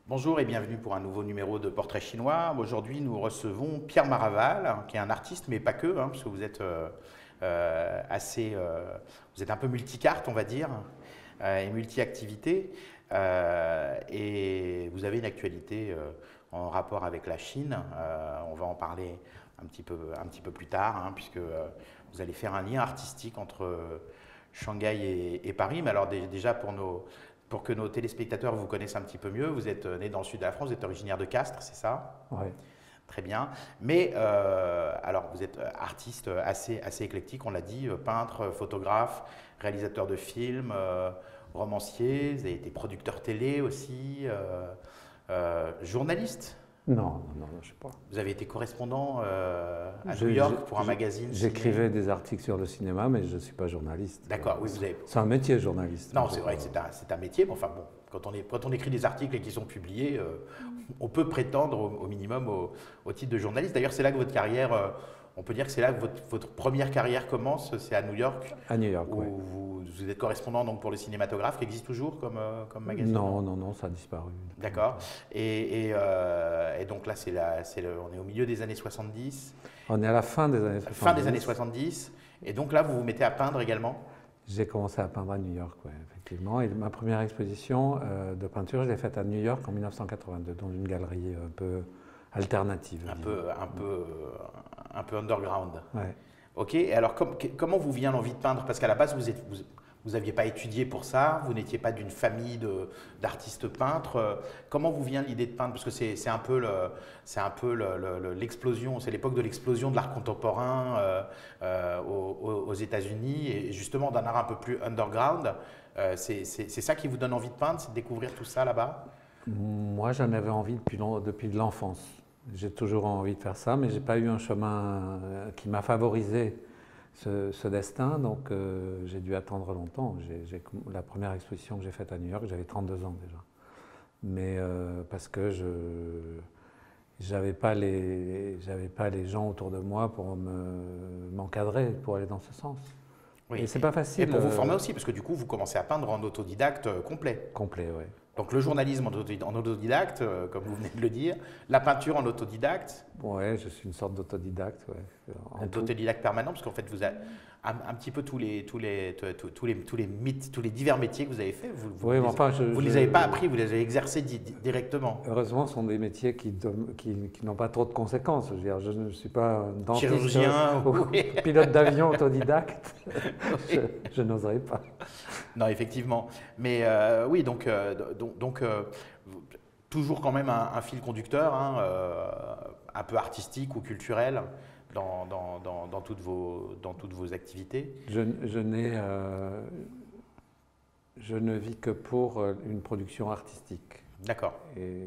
Bonjour et bienvenue pour un nouveau numéro de Portrait chinois. Aujourd'hui, nous recevons Pierre Maraval, qui est un artiste, mais pas que, parce que vous êtes vous êtes un peu multicarte, on va dire, et multi-activité. Et vous avez une actualité en rapport avec la Chine. On va en parler un petit peu plus tard, puisque vous allez faire un lien artistique entre Shanghai et Paris. Mais alors déjà pour que nos téléspectateurs vous connaissent un petit peu mieux, vous êtes né dans le sud de la France, vous êtes originaire de Castres, c'est ça? Oui. Très bien. Mais alors, vous êtes artiste assez éclectique, on l'a dit, peintre, photographe, réalisateur de films, romancier, vous avez été producteur télé aussi, journaliste. Non, je sais pas. Vous avez été correspondant à New York pour un magazine. J'écrivais des articles sur le cinéma, mais je ne suis pas journaliste. D'accord, oui, vous avez. C'est un métier, journaliste. Non, c'est vrai que c'est un métier, mais enfin bon, quand on écrit des articles et qui sont publiés, on peut prétendre au minimum au titre de journaliste. D'ailleurs, c'est là que votre carrière, on peut dire que c'est là que votre première carrière commence, c'est à New York. À New York, oui. Vous êtes correspondant donc pour le cinématographe, qui existe toujours comme magazine? Non, ça a disparu. D'accord. Et donc là, on est au milieu des années 70. On est à la fin des années 70. Fin des années 70. Et donc là, vous vous mettez à peindre également? J'ai commencé à peindre à New York, oui, effectivement. Et ma première exposition de peinture, je l'ai faite à New York en 1982, dans une galerie un peu alternative. Un peu underground. Ouais. Ok. Et alors, comment vous vient l'envie de peindre? Parce qu'à la base, vous n'aviez pas étudié pour ça, vous n'étiez pas d'une famille d'artistes peintres. Comment vous vient l'idée de peindre? Parce que c'est un peu l'explosion, c'est l'époque de l'explosion de l'art contemporain aux États-Unis, et justement d'un art un peu plus underground. C'est ça qui vous donne envie de peindre, c'est de découvrir tout ça là-bas? Moi, j'en avais envie depuis l'enfance. J'ai toujours envie de faire ça, mais je n'ai pas eu un chemin qui m'a favorisé ce destin, donc j'ai dû attendre longtemps. La première exposition que j'ai faite à New York, j'avais 32 ans déjà. Mais parce que je n'avais pas les gens autour de moi pour m'encadrer, pour aller dans ce sens. Oui. Et c'est pas facile. Et pour vous former aussi, parce que du coup, vous commencez à peindre en autodidacte complet. Complet, oui. Donc le journalisme en autodidacte, comme vous venez de le dire, la peinture en autodidacte. Oui, je suis une sorte d'autodidacte. Ouais. Autodidacte permanent, parce qu'en fait, vous avez un petit peu tous les divers métiers que vous avez faits, vous ne les avez pas appris, vous les avez exercés directement. Heureusement, ce sont des métiers qui n'ont pas trop de conséquences. Je veux dire, je ne suis pas un dentiste, chirurgien ou pilote d'avion autodidacte. Je n'oserais pas. Non, effectivement. Mais oui, donc toujours quand même un fil conducteur, un peu artistique ou culturel dans toutes vos activités. Je ne vis que pour une production artistique. D'accord. Et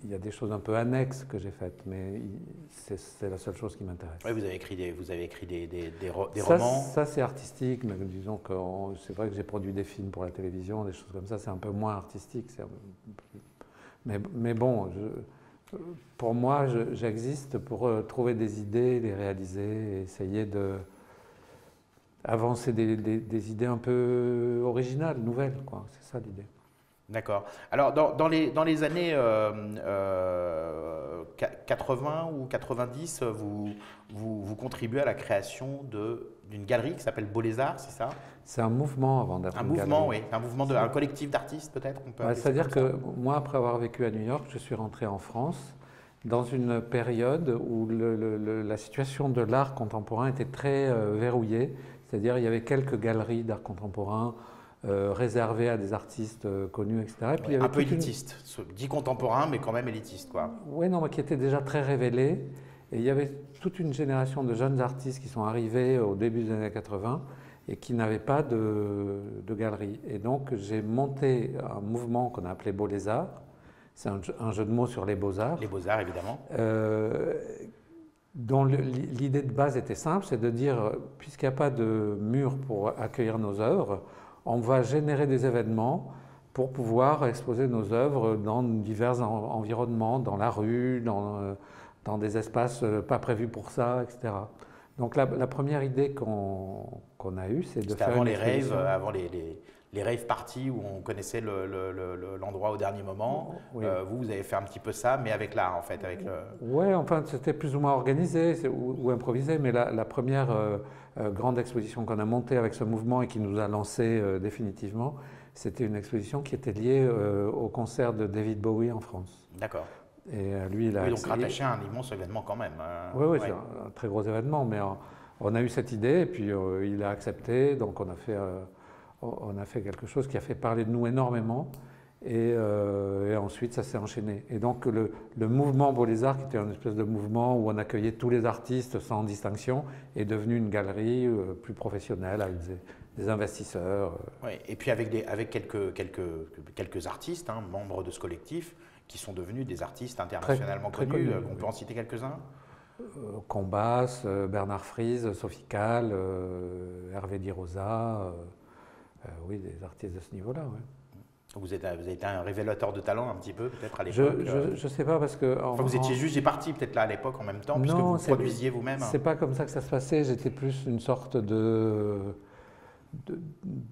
il y a des choses un peu annexes que j'ai faites, mais c'est la seule chose qui m'intéresse. Oui, vous avez écrit des romans. Ça c'est artistique, mais disons que c'est vrai que j'ai produit des films pour la télévision, des choses comme ça, c'est un peu moins artistique. Mais bon, pour moi, j'existe pour trouver des idées, les réaliser, et essayer d'avancer des idées un peu originales, nouvelles, quoi. C'est ça l'idée. D'accord. Alors, dans les années 80 ou 90, vous contribuez à la création d'une galerie qui s'appelle Beaux les Arts, c'est ça? C'est un mouvement avant d'être une galerie. Oui. Un collectif d'artistes peut-être? C'est-à-dire que moi, après avoir vécu à New York, je suis rentré en France dans une période où la situation de l'art contemporain était très verrouillée. C'est-à-dire il y avait quelques galeries d'art contemporain réservé à des artistes connus, etc. Et puis, il y avait un peu élitiste, dit contemporain, mais quand même élitiste, quoi. Oui, non, mais qui était déjà très révélé. Et il y avait toute une génération de jeunes artistes qui sont arrivés au début des années 80 et qui n'avaient pas de galerie. Et donc, j'ai monté un mouvement qu'on a appelé Beaux les Arts. C'est un jeu de mots sur les beaux-arts. Les beaux-arts, évidemment. Dont l'idée de base était simple, c'est de dire, puisqu'il n'y a pas de mur pour accueillir nos œuvres, on va générer des événements pour pouvoir exposer nos œuvres dans divers environnements, dans la rue, dans des espaces pas prévus pour ça, etc. Donc la première idée qu'on qu'on a eue, c'est de C'était faire avant une les raves, exposition. avant les rave parties où on connaissait l'endroit au dernier moment. Oui. Vous avez fait un petit peu ça, mais avec l'art en fait, Ouais, enfin, c'était plus ou moins organisé ou improvisé, mais la première grande exposition qu'on a montée avec ce mouvement et qui nous a lancé définitivement, c'était une exposition qui était liée au concert de David Bowie en France. D'accord. Et lui, il a Oui, donc rattaché à un immense événement quand même. Oui, oui, c'est Ouais. un très gros événement, mais on a eu cette idée et puis il a accepté, donc on a fait quelque chose qui a fait parler de nous énormément et ensuite ça s'est enchaîné. Et donc le mouvement Beaux les Arts, qui était une espèce de mouvement où on accueillait tous les artistes sans distinction, est devenu une galerie plus professionnelle avec des investisseurs. Ouais. Et puis avec quelques artistes, hein, membres de ce collectif, qui sont devenus des artistes internationalement Très connus. connus, On peut en citer quelques-uns? Combas, Bernard Friese, Sophie Calle, Hervé Di Rosa, oui, des artistes de ce niveau-là. Ouais. Vous avez été un révélateur de talent un petit peu, peut-être à Je l'époque. ne sais pas parce que... Enfin, vous étiez juste parti peut-être là à l'époque en même temps, puisque Non, vous produisiez vous-même. c'est pas comme ça que ça se passait. J'étais plus une sorte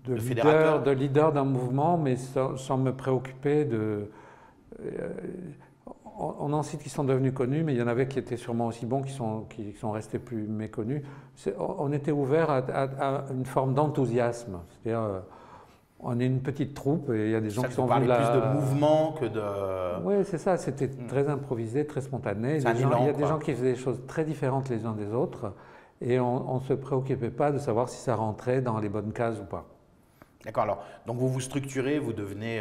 fédérateur. de leader d'un mouvement, mais sans me préoccuper de... on en cite qui sont devenus connus, mais il y en avait qui étaient sûrement aussi bons, qui sont restés plus méconnus. On était ouvert à une forme d'enthousiasme. C'est-à-dire, on est une petite troupe et il y a des gens qui sont venus là. Plus de mouvement que de. Oui, c'est ça. C'était très improvisé, très spontané. Il y a des gens qui faisaient des choses très différentes les uns des autres et on ne se préoccupait pas de savoir si ça rentrait dans les bonnes cases ou pas. D'accord, alors, donc vous vous structurez, vous devenez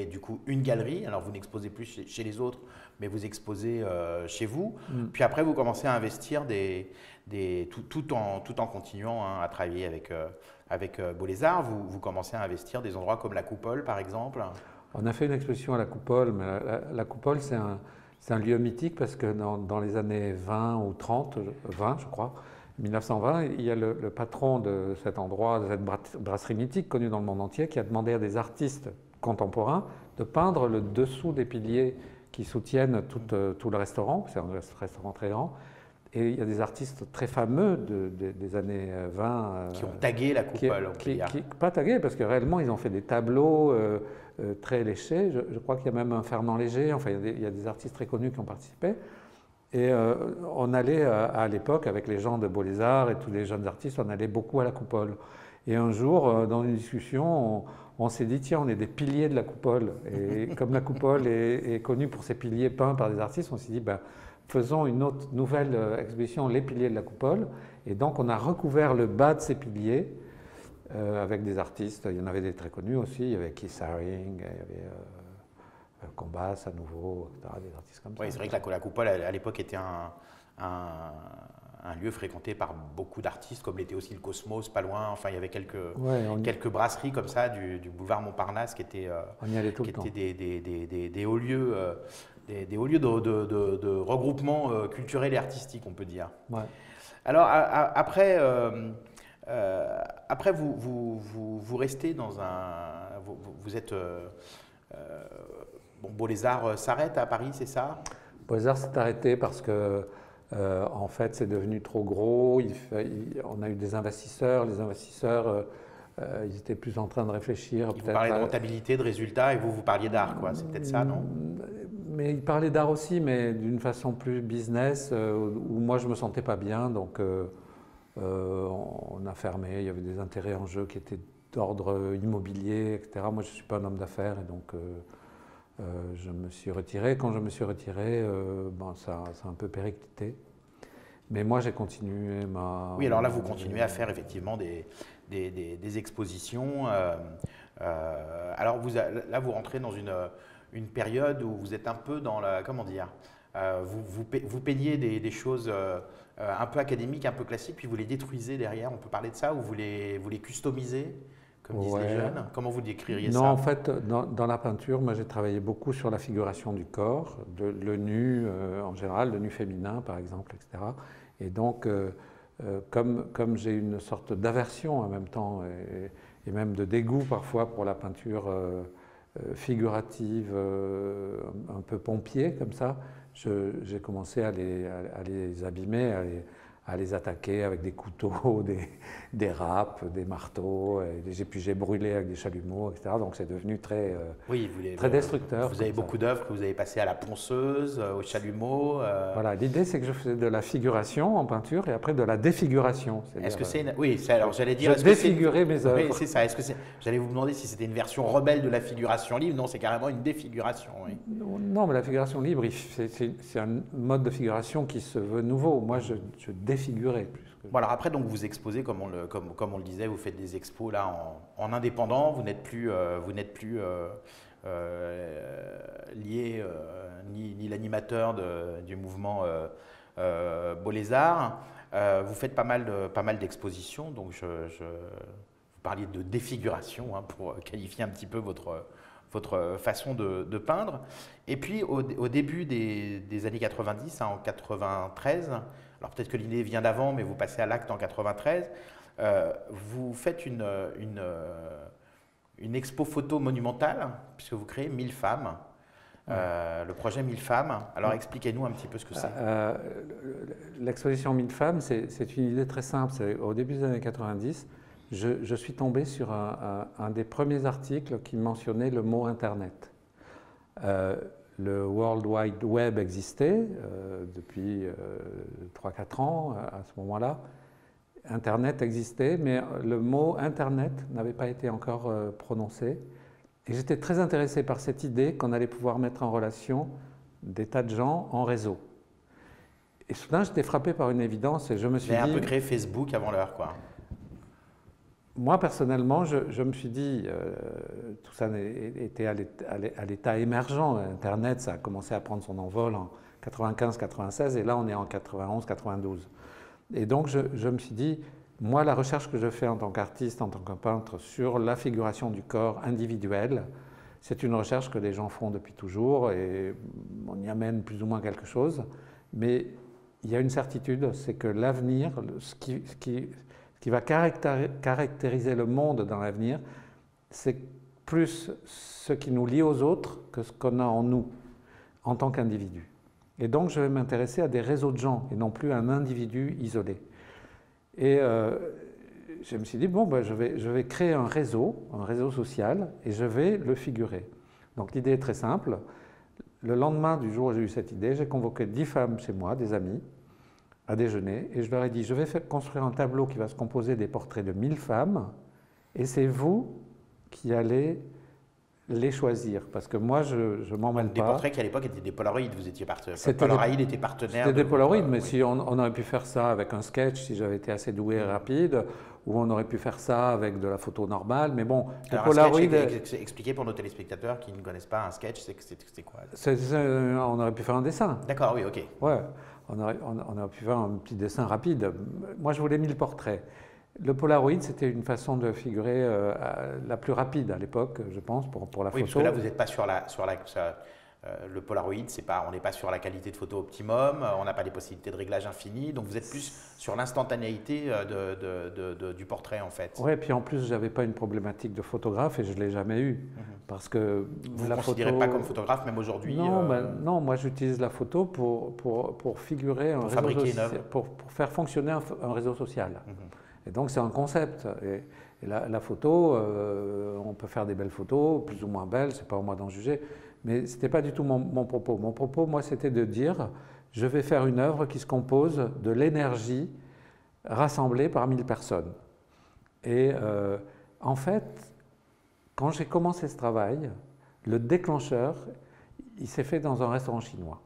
du coup une galerie, alors vous n'exposez plus chez les autres, mais vous exposez chez vous, puis après vous commencez à investir tout en continuant hein, à travailler avec Beaux les Arts, vous commencez à investir des endroits comme la Coupole par exemple. On a fait une exposition à la Coupole, mais la Coupole c'est un lieu mythique parce que dans les années 20 ou 30, 20 je crois, 1920, il y a le patron de cet endroit, de cette brasserie mythique connue dans le monde entier, qui a demandé à des artistes contemporains de peindre le dessous des piliers qui soutiennent tout le restaurant. C'est un restaurant très grand. Et il y a des artistes très fameux des années 20 qui ont tagué la Coupole. Pas tagué, parce que réellement ils ont fait des tableaux très léchés. Je crois qu'il y a même un Fernand Léger, enfin il y a des artistes très connus qui ont participé. Et on allait à l'époque, avec les gens de Beaux les Arts et tous les jeunes artistes, on allait beaucoup à la Coupole. Et un jour, dans une discussion, on s'est dit, tiens, on est des piliers de la Coupole. Et comme la Coupole est connue pour ses piliers peints par des artistes, on s'est dit, ben, faisons une autre nouvelle exposition, les piliers de la Coupole. Et donc, on a recouvert le bas de ces piliers avec des artistes. Il y en avait des très connus aussi. Il y avait Keith Haring, il y avait... Combas à nouveau, etc., des artistes comme ça. Oui, c'est vrai que la Coupole à l'époque était un lieu fréquenté par beaucoup d'artistes, comme l'était aussi le Cosmos, pas loin. Enfin, il y avait quelques brasseries comme ça du boulevard Montparnasse qui étaient, des hauts lieux, des hauts lieux de regroupement culturel et artistique, on peut dire. Ouais. Alors après, vous restez dans un, vous êtes Beaux les Arts s'arrête à Paris, c'est ça? Beaux les Arts s'est arrêté parce que, en fait, c'est devenu trop gros. On a eu des investisseurs. Les investisseurs, ils étaient plus en train de réfléchir. Vous parlez de rentabilité, de résultats, et vous parliez d'art, quoi. C'est peut-être ça, non? Mais ils parlaient d'art aussi, mais d'une façon plus business, où moi je me sentais pas bien. Donc, on a fermé. Il y avait des intérêts en jeu qui étaient d'ordre immobilier, etc. Moi, je suis pas un homme d'affaires, et donc. Je me suis retiré. Quand je me suis retiré, ça a un peu périclité. Mais moi, j'ai continué ma... Oui, alors là, vous continuez à faire effectivement des expositions. Alors là, vous rentrez dans une période où vous êtes un peu dans la... Comment dire vous peignez des choses un peu académiques, un peu classiques, puis vous les détruisez derrière. On peut parler de ça, ou vous les customisez comme disent les jeunes. Comment vous décririez ça? Non, en fait, dans la peinture, moi j'ai travaillé beaucoup sur la figuration du corps, le nu en général, le nu féminin par exemple, etc. Et donc, comme j'ai une sorte d'aversion en même temps, et même de dégoût parfois pour la peinture figurative, un peu pompier comme ça, j'ai commencé à les abîmer, à les attaquer avec des couteaux, des râpes, des marteaux, et puis j'ai brûlé avec des chalumeaux, etc. Donc c'est devenu très, Oui, très destructeur. vous avez beaucoup d'œuvres que vous avez passées à la ponceuse, au chalumeau. Voilà, l'idée c'est que je faisais de la figuration en peinture et après de la défiguration. Est-ce que c'est oui, alors j'allais dire. Je défigurais mes œuvres. Oui, c'est ça. Est-ce que c'est j'allais vous demander si c'était une version rebelle de la figuration libre. Non, c'est carrément une défiguration. Oui. Non, mais la figuration libre, c'est un mode de figuration qui se veut nouveau. Moi, je défigurais plus. Bon, alors après, donc vous exposez, comme on le disait, vous faites des expos là en indépendant. Vous n'êtes plus lié ni l'animateur du mouvement Beaux les Arts. Vous faites pas mal d'expositions. Donc vous parliez de défiguration pour qualifier un petit peu votre façon de peindre. Et puis au début des années 90, en 93, alors peut-être que l'idée vient d'avant, mais vous passez à l'acte en 93, vous faites une expo photo monumentale, puisque vous créez 1000 femmes, le projet 1000 femmes. Alors expliquez-nous un petit peu ce que c'est. L'exposition 1000 femmes, c'est une idée très simple. Au début des années 90, je suis tombé sur un des premiers articles qui mentionnait le mot Internet. Le World Wide Web existait depuis 3-4 ans à ce moment-là. Internet existait, mais le mot Internet n'avait pas été encore prononcé. Et j'étais très intéressé par cette idée qu'on allait pouvoir mettre en relation des tas de gens en réseau. Et soudain, j'étais frappé par une évidence et je me suis dit… Vous avez un peu créé Facebook avant l'heure, quoi. Moi, personnellement, je me suis dit, tout ça était à l'état émergent. Internet, ça a commencé à prendre son envol en 95-96 et là, on est en 91-92. Et donc, je me suis dit, moi, la recherche que je fais en tant qu'artiste, en tant que peintre, sur la figuration du corps individuel, c'est une recherche que les gens font depuis toujours et on y amène plus ou moins quelque chose. Mais il y a une certitude, c'est que l'avenir, ce qui va caractériser le monde dans l'avenir, c'est plus ce qui nous lie aux autres que ce qu'on a en nous, en tant qu'individu. Et donc, je vais m'intéresser à des réseaux de gens et non plus à un individu isolé. Et je me suis dit, bon, ben, je vais créer un réseau social, et je vais le figurer. Donc, l'idée est très simple. Le lendemain du jour où j'ai eu cette idée, j'ai convoqué 10 femmes chez moi, des amies, à déjeuner, et je leur ai dit, je vais construire un tableau qui va se composer des portraits de 1000 femmes, et c'est vous qui allez les choisir, parce que moi, je m'en mêle pas. Des portraits qui à l'époque étaient des Polaroids, vous étiez Polaroid était partenaire. C'était des Polaroids, mais oui. Si on aurait pu faire ça avec un sketch, si j'avais été assez doué et rapide, ou on aurait pu faire ça avec de la photo normale, mais bon, les Polaroids… Expliquez pour nos téléspectateurs qui ne connaissent pas un sketch, c'est quoi? On aurait pu faire un dessin. D'accord, oui, ok. Ouais, on aurait pu faire un petit dessin rapide. Moi, je voulais 1000 portraits. Le Polaroid, c'était une façon de figurer la plus rapide à l'époque, je pense, pour la photo. Oui, parce que là, vous n'êtes pas le Polaroid, on n'est pas sur la qualité de photo optimum, on n'a pas les possibilités de réglage infini, donc vous êtes plus sur l'instantanéité du portrait, en fait. Oui, et puis en plus, je n'avais pas une problématique de photographe et je ne l'ai jamais eu. Parce que vous ne considérez pas comme photographe, même aujourd'hui? Non, moi j'utilise la photo pour figurer un réseau social, pour faire fonctionner un réseau social. Et donc c'est un concept. Et la photo, on peut faire des belles photos, plus ou moins belles, c'est pas à moi d'en juger, mais ce n'était pas du tout mon propos. Mon propos, moi, c'était de dire, je vais faire une œuvre qui se compose de l'énergie rassemblée par 1000 personnes. Et en fait, quand j'ai commencé ce travail, le déclencheur, il s'est fait dans un restaurant chinois.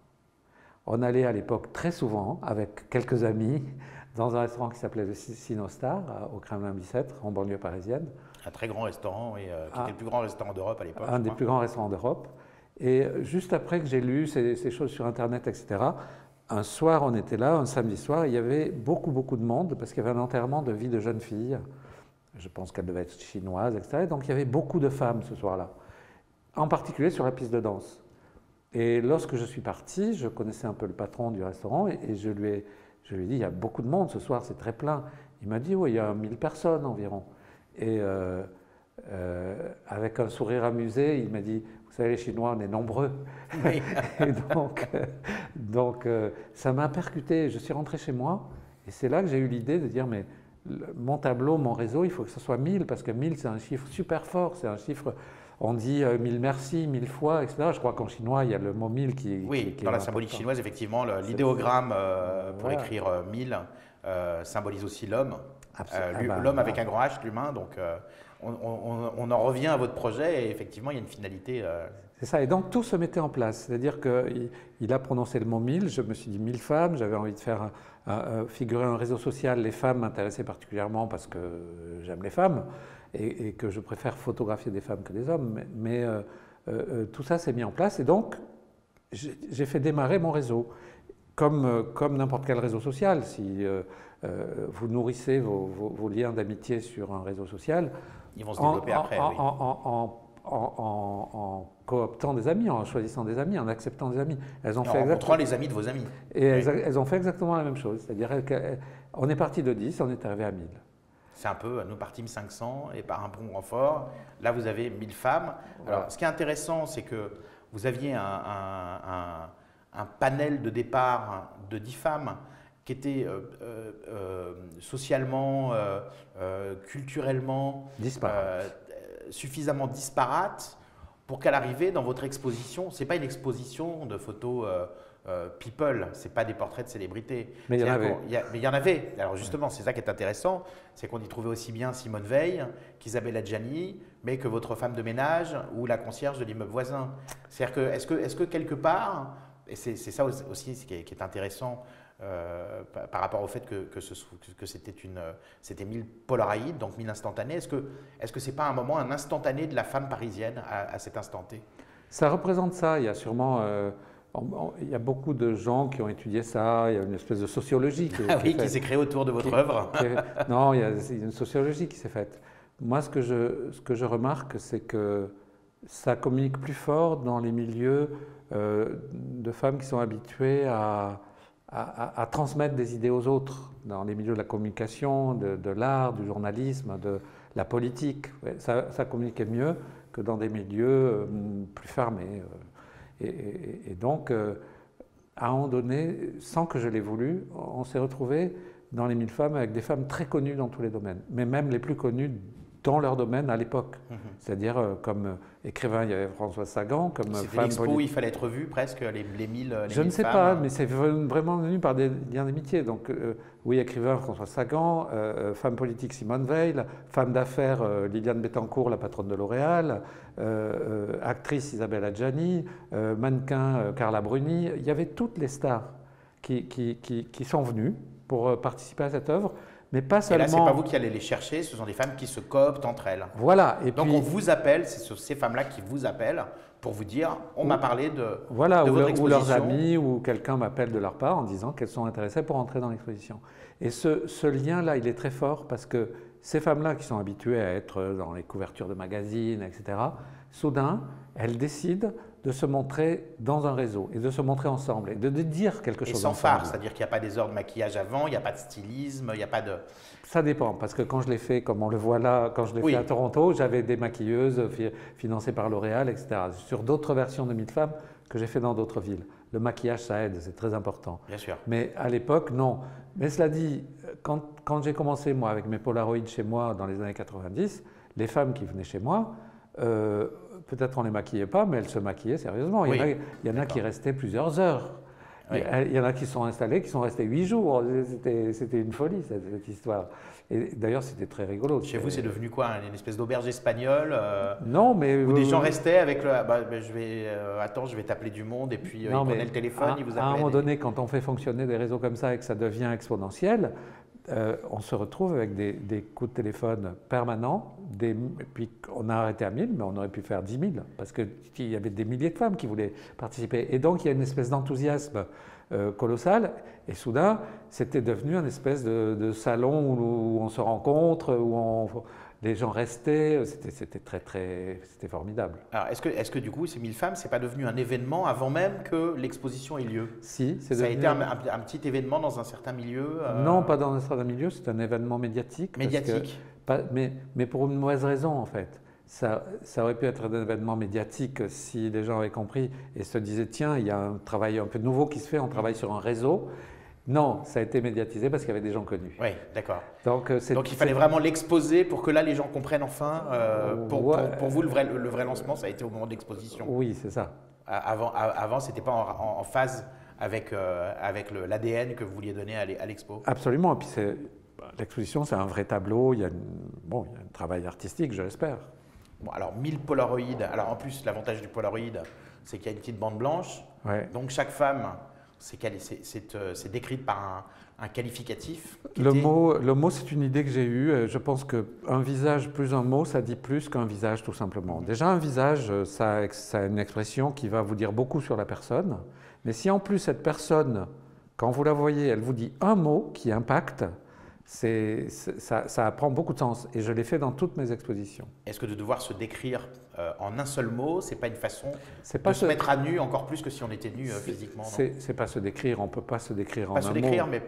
On allait à l'époque très souvent, avec quelques amis, dans un restaurant qui s'appelait le Sinostar, au Kremlin-Bicêtre, en banlieue parisienne. Un très grand restaurant, qui était le plus grand restaurant d'Europe à l'époque. Un des plus grands restaurants d'Europe. Et juste après que j'ai lu ces choses sur Internet, etc., un soir, on était là, un samedi soir, il y avait beaucoup de monde, parce qu'il y avait un enterrement de vie de jeune fille. Je pense qu'elle devait être chinoise, etc. Et donc il y avait beaucoup de femmes ce soir-là, en particulier sur la piste de danse. Et lorsque je suis parti, je connaissais un peu le patron du restaurant, et je lui ai dit, il y a beaucoup de monde ce soir, c'est très plein. Il m'a dit, oui, il y a 1000 personnes environ. Et avec un sourire amusé, il m'a dit, vous savez, les Chinois, on est nombreux. Oui. Et donc ça m'a percuté. Je suis rentré chez moi Et c'est là que j'ai eu l'idée de dire, mais mon tableau, mon réseau, il faut que ce soit 1000, parce que 1000, c'est un chiffre super fort, c'est un chiffre, on dit 1000 merci, 1000 fois, etc. Je crois qu'en chinois, il y a le mot 1000 Oui, qui dans est la symbolique important. chinoise, effectivement, l'idéogramme pour Voilà. écrire 1000 symbolise aussi l'homme. Ben, L'homme avec voilà. un grand H, l'humain. Donc, on en revient à votre projet et effectivement, il y a une finalité. C'est ça, et donc tout se mettait en place. C'est-à-dire qu'il a prononcé le mot 1000, je me suis dit 1000 femmes, j'avais envie de faire figurer un réseau social. Les femmes m'intéressaient particulièrement parce que j'aime les femmes et que je préfère photographier des femmes que des hommes. Mais tout ça s'est mis en place et donc j'ai fait démarrer mon réseau. Comme n'importe quel réseau social, si vous nourrissez vos liens d'amitié sur un réseau social, Ils vont se développer après. Oui. en cooptant des amis, en choisissant des amis, en acceptant des amis. Elles ont En fait rencontrant les amis de vos amis. et Oui. elles ont fait exactement la même chose. C'est-à-dire on est parti de 10, on est arrivé à 1000. C'est un peu, nous partîmes 500 et par un bon renfort, là vous avez 1000 femmes. Voilà. Alors ce qui est intéressant, c'est que vous aviez un panel de départ de 10 femmes qui étaient socialement, culturellement suffisamment disparates pour qu'à l'arrivée dans votre exposition, ce n'est pas une exposition de photos people, ce n'est pas des portraits de célébrités. Mais il y en avait. Mais il y en avait. Alors justement, c'est ça qui est intéressant, c'est qu'on y trouvait aussi bien Simone Veil qu'Isabelle Adjani, mais que votre femme de ménage ou la concierge de l'immeuble voisin. C'est-à-dire que, est-ce que quelque part, et c'est ça aussi qui est intéressant par rapport au fait que c'était 1000 Polaroid, donc 1000 instantanés, est-ce que c'est pas un moment, un instantané de la femme parisienne à cet instant T? Ça représente ça. Il y a sûrement, il y a beaucoup de gens qui ont étudié ça. Il y a une espèce de sociologie qui s'est créée autour de votre œuvre. Non, il y a une sociologie qui s'est faite. Moi, ce que je remarque, c'est que ça communique plus fort dans les milieux de femmes qui sont habituées à transmettre des idées aux autres, dans les milieux de la communication, de l'art, du journalisme, de la politique. Ouais, ça communiquait mieux que dans des milieux plus fermés. Et donc, à un moment donné, sans que je l'ai voulu, on s'est retrouvés dans les 1000 femmes avec des femmes très connues dans tous les domaines, mais même les plus connues dans leur domaine à l'époque. C'est-à-dire comme écrivain, il y avait Françoise Sagan, comme c'était femme l'expo politique. où il fallait être vu presque, les 1000 Je ne sais femmes. pas, mais c'est vraiment venu par des liens d'amitié. Donc, oui, écrivain François Sagan, femme politique Simone Veil, femme d'affaires Liliane Bettencourt, la patronne de L'Oréal, actrice Isabelle Adjani, mannequin Carla Bruni. Il y avait toutes les stars qui sont venues pour participer à cette œuvre, mais pas Et seulement. là, c'est pas vous qui allez les chercher, ce sont des femmes qui se cooptent entre elles. Voilà. Et Donc puis, on vous appelle, c'est ces femmes-là qui vous appellent pour vous dire, on m'a parlé de voilà, votre ou leurs exposition. amis, ou quelqu'un m'appelle de leur part en disant qu'elles sont intéressées pour entrer dans l'exposition. Et ce lien-là, il est très fort parce que ces femmes-là qui sont habituées à être dans les couvertures de magazines, etc., soudain, elles décident de se montrer dans un réseau et de se montrer ensemble et de dire quelque Et chose sans ensemble. phare, c'est-à-dire qu'il n'y a pas des heures de maquillage avant, il n'y a pas de stylisme, il n'y a pas de… Ça dépend, parce que quand je l'ai fait, comme on le voit là, quand je l'ai Oui. fait à Toronto, j'avais des maquilleuses financées par L'Oréal, etc. Sur d'autres versions de 1000 femmes que j'ai fait dans d'autres villes. Le maquillage, ça aide, c'est très important. Bien sûr. Mais à l'époque, non. Mais cela dit, quand j'ai commencé, moi, avec mes Polaroids chez moi dans les années 90, les femmes qui venaient chez moi, peut-être on ne les maquillait pas, mais elles se maquillaient sérieusement. Oui. Il y en a qui restaient plusieurs heures. Oui. Il y en a qui sont installés, qui sont restés 8 jours. C'était une folie, cette histoire. Et d'ailleurs, c'était très rigolo. Chez vous, c'est devenu quoi? Une espèce d'auberge espagnole Non, mais… où des gens restaient avec le… Bah, attends, je vais t'appeler du monde. Et puis ils Non, mais prenaient le téléphone, ils vous appelaient. à un moment donné, quand on fait fonctionner des réseaux comme ça et que ça devient exponentiel, on se retrouve avec des coups de téléphone permanents. Et puis on a arrêté à 1000, mais on aurait pu faire 10 000 parce qu'il y avait des milliers de femmes qui voulaient participer. Et donc il y a une espèce d'enthousiasme colossal. Et soudain, c'était devenu une espèce de salon où on se rencontre, les gens restaient. C'était formidable. Alors, est-ce que du coup, ces 1000 femmes, c'est pas devenu un événement avant même que l'exposition ait lieu? Si, c'est Ça a devenu… été un petit événement dans un certain milieu Non, pas dans un certain milieu, c'est un événement médiatique. médiatique. Mais pour une mauvaise raison, en fait. Ça aurait pu être un événement médiatique si les gens avaient compris et se disaient tiens, il y a un travail un peu nouveau qui se fait, on travaille sur un réseau. Non, ça a été médiatisé parce qu'il y avait des gens connus. Oui, d'accord. Donc, Donc il fallait vraiment l'exposer pour que là les gens comprennent enfin. Pour vous, le vrai lancement, ça a été au moment de l'exposition. Oui, c'est ça. Avant c'était pas en phase avec l'ADN que vous vouliez donner à l'expo. Absolument. Et puis l'exposition, c'est un vrai tableau. Il y a un travail artistique, je l'espère. Bon, alors 1000 Polaroids. Alors en plus, l'avantage du Polaroid, c'est qu'il y a une petite bande blanche. Ouais. Donc chaque femme, c'est décrite par un qualificatif. Le mot, c'est une idée que j'ai eue. Je pense qu'un visage plus un mot, ça dit plus qu'un visage tout simplement. Déjà, un visage, ça a une expression qui va vous dire beaucoup sur la personne. Mais si en plus cette personne, quand vous la voyez, elle vous dit un mot qui impacte, ça prend beaucoup de sens. Et je l'ai fait dans toutes mes expositions. Est-ce que de devoir se décrire en un seul mot, c'est pas une façon de se mettre à nu encore plus que si on était nu physiquement? C'est pas se décrire, on peut pas se décrire en pas un se mot. décrire, mais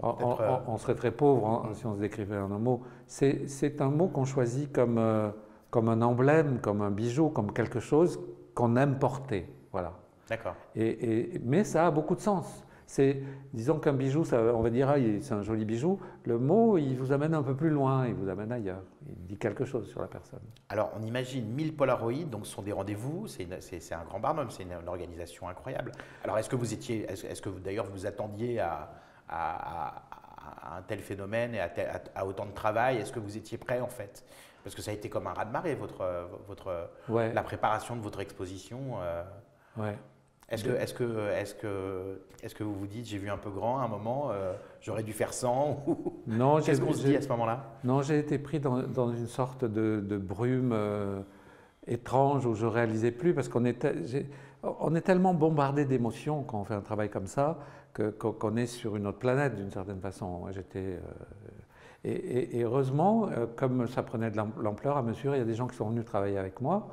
on serait très pauvre si on se décrivait en un mot. C'est un mot qu'on choisit comme un emblème, comme un bijou, comme quelque chose qu'on aime porter. Voilà. D'accord. Mais ça a beaucoup de sens. Disons qu'un bijou, on va dire, c'est un joli bijou. Le mot, il vous amène un peu plus loin, il vous amène ailleurs. Il dit quelque chose sur la personne. Alors, on imagine 1000 Polaroids, donc ce sont des rendez-vous, c'est un grand barnum, c'est une organisation incroyable. Alors, est-ce que vous d'ailleurs vous attendiez à un tel phénomène et à autant de travail? Est-ce que vous étiez prêt en fait? Parce que ça a été comme un raz-de-marée, Ouais. la préparation de votre exposition. Ouais. Est-ce que vous vous dites, j'ai vu un peu grand à un moment, j'aurais dû faire 100 Non, qu'est-ce qu'on se dit à ce moment-là? Non, j'ai été pris dans une sorte de brume étrange où je ne réalisais plus parce qu'on est tellement bombardé d'émotions quand on fait un travail comme ça qu'on est sur une autre planète d'une certaine façon. Et heureusement, comme ça prenait de l'ampleur à mesure, il y a des gens qui sont venus travailler avec moi.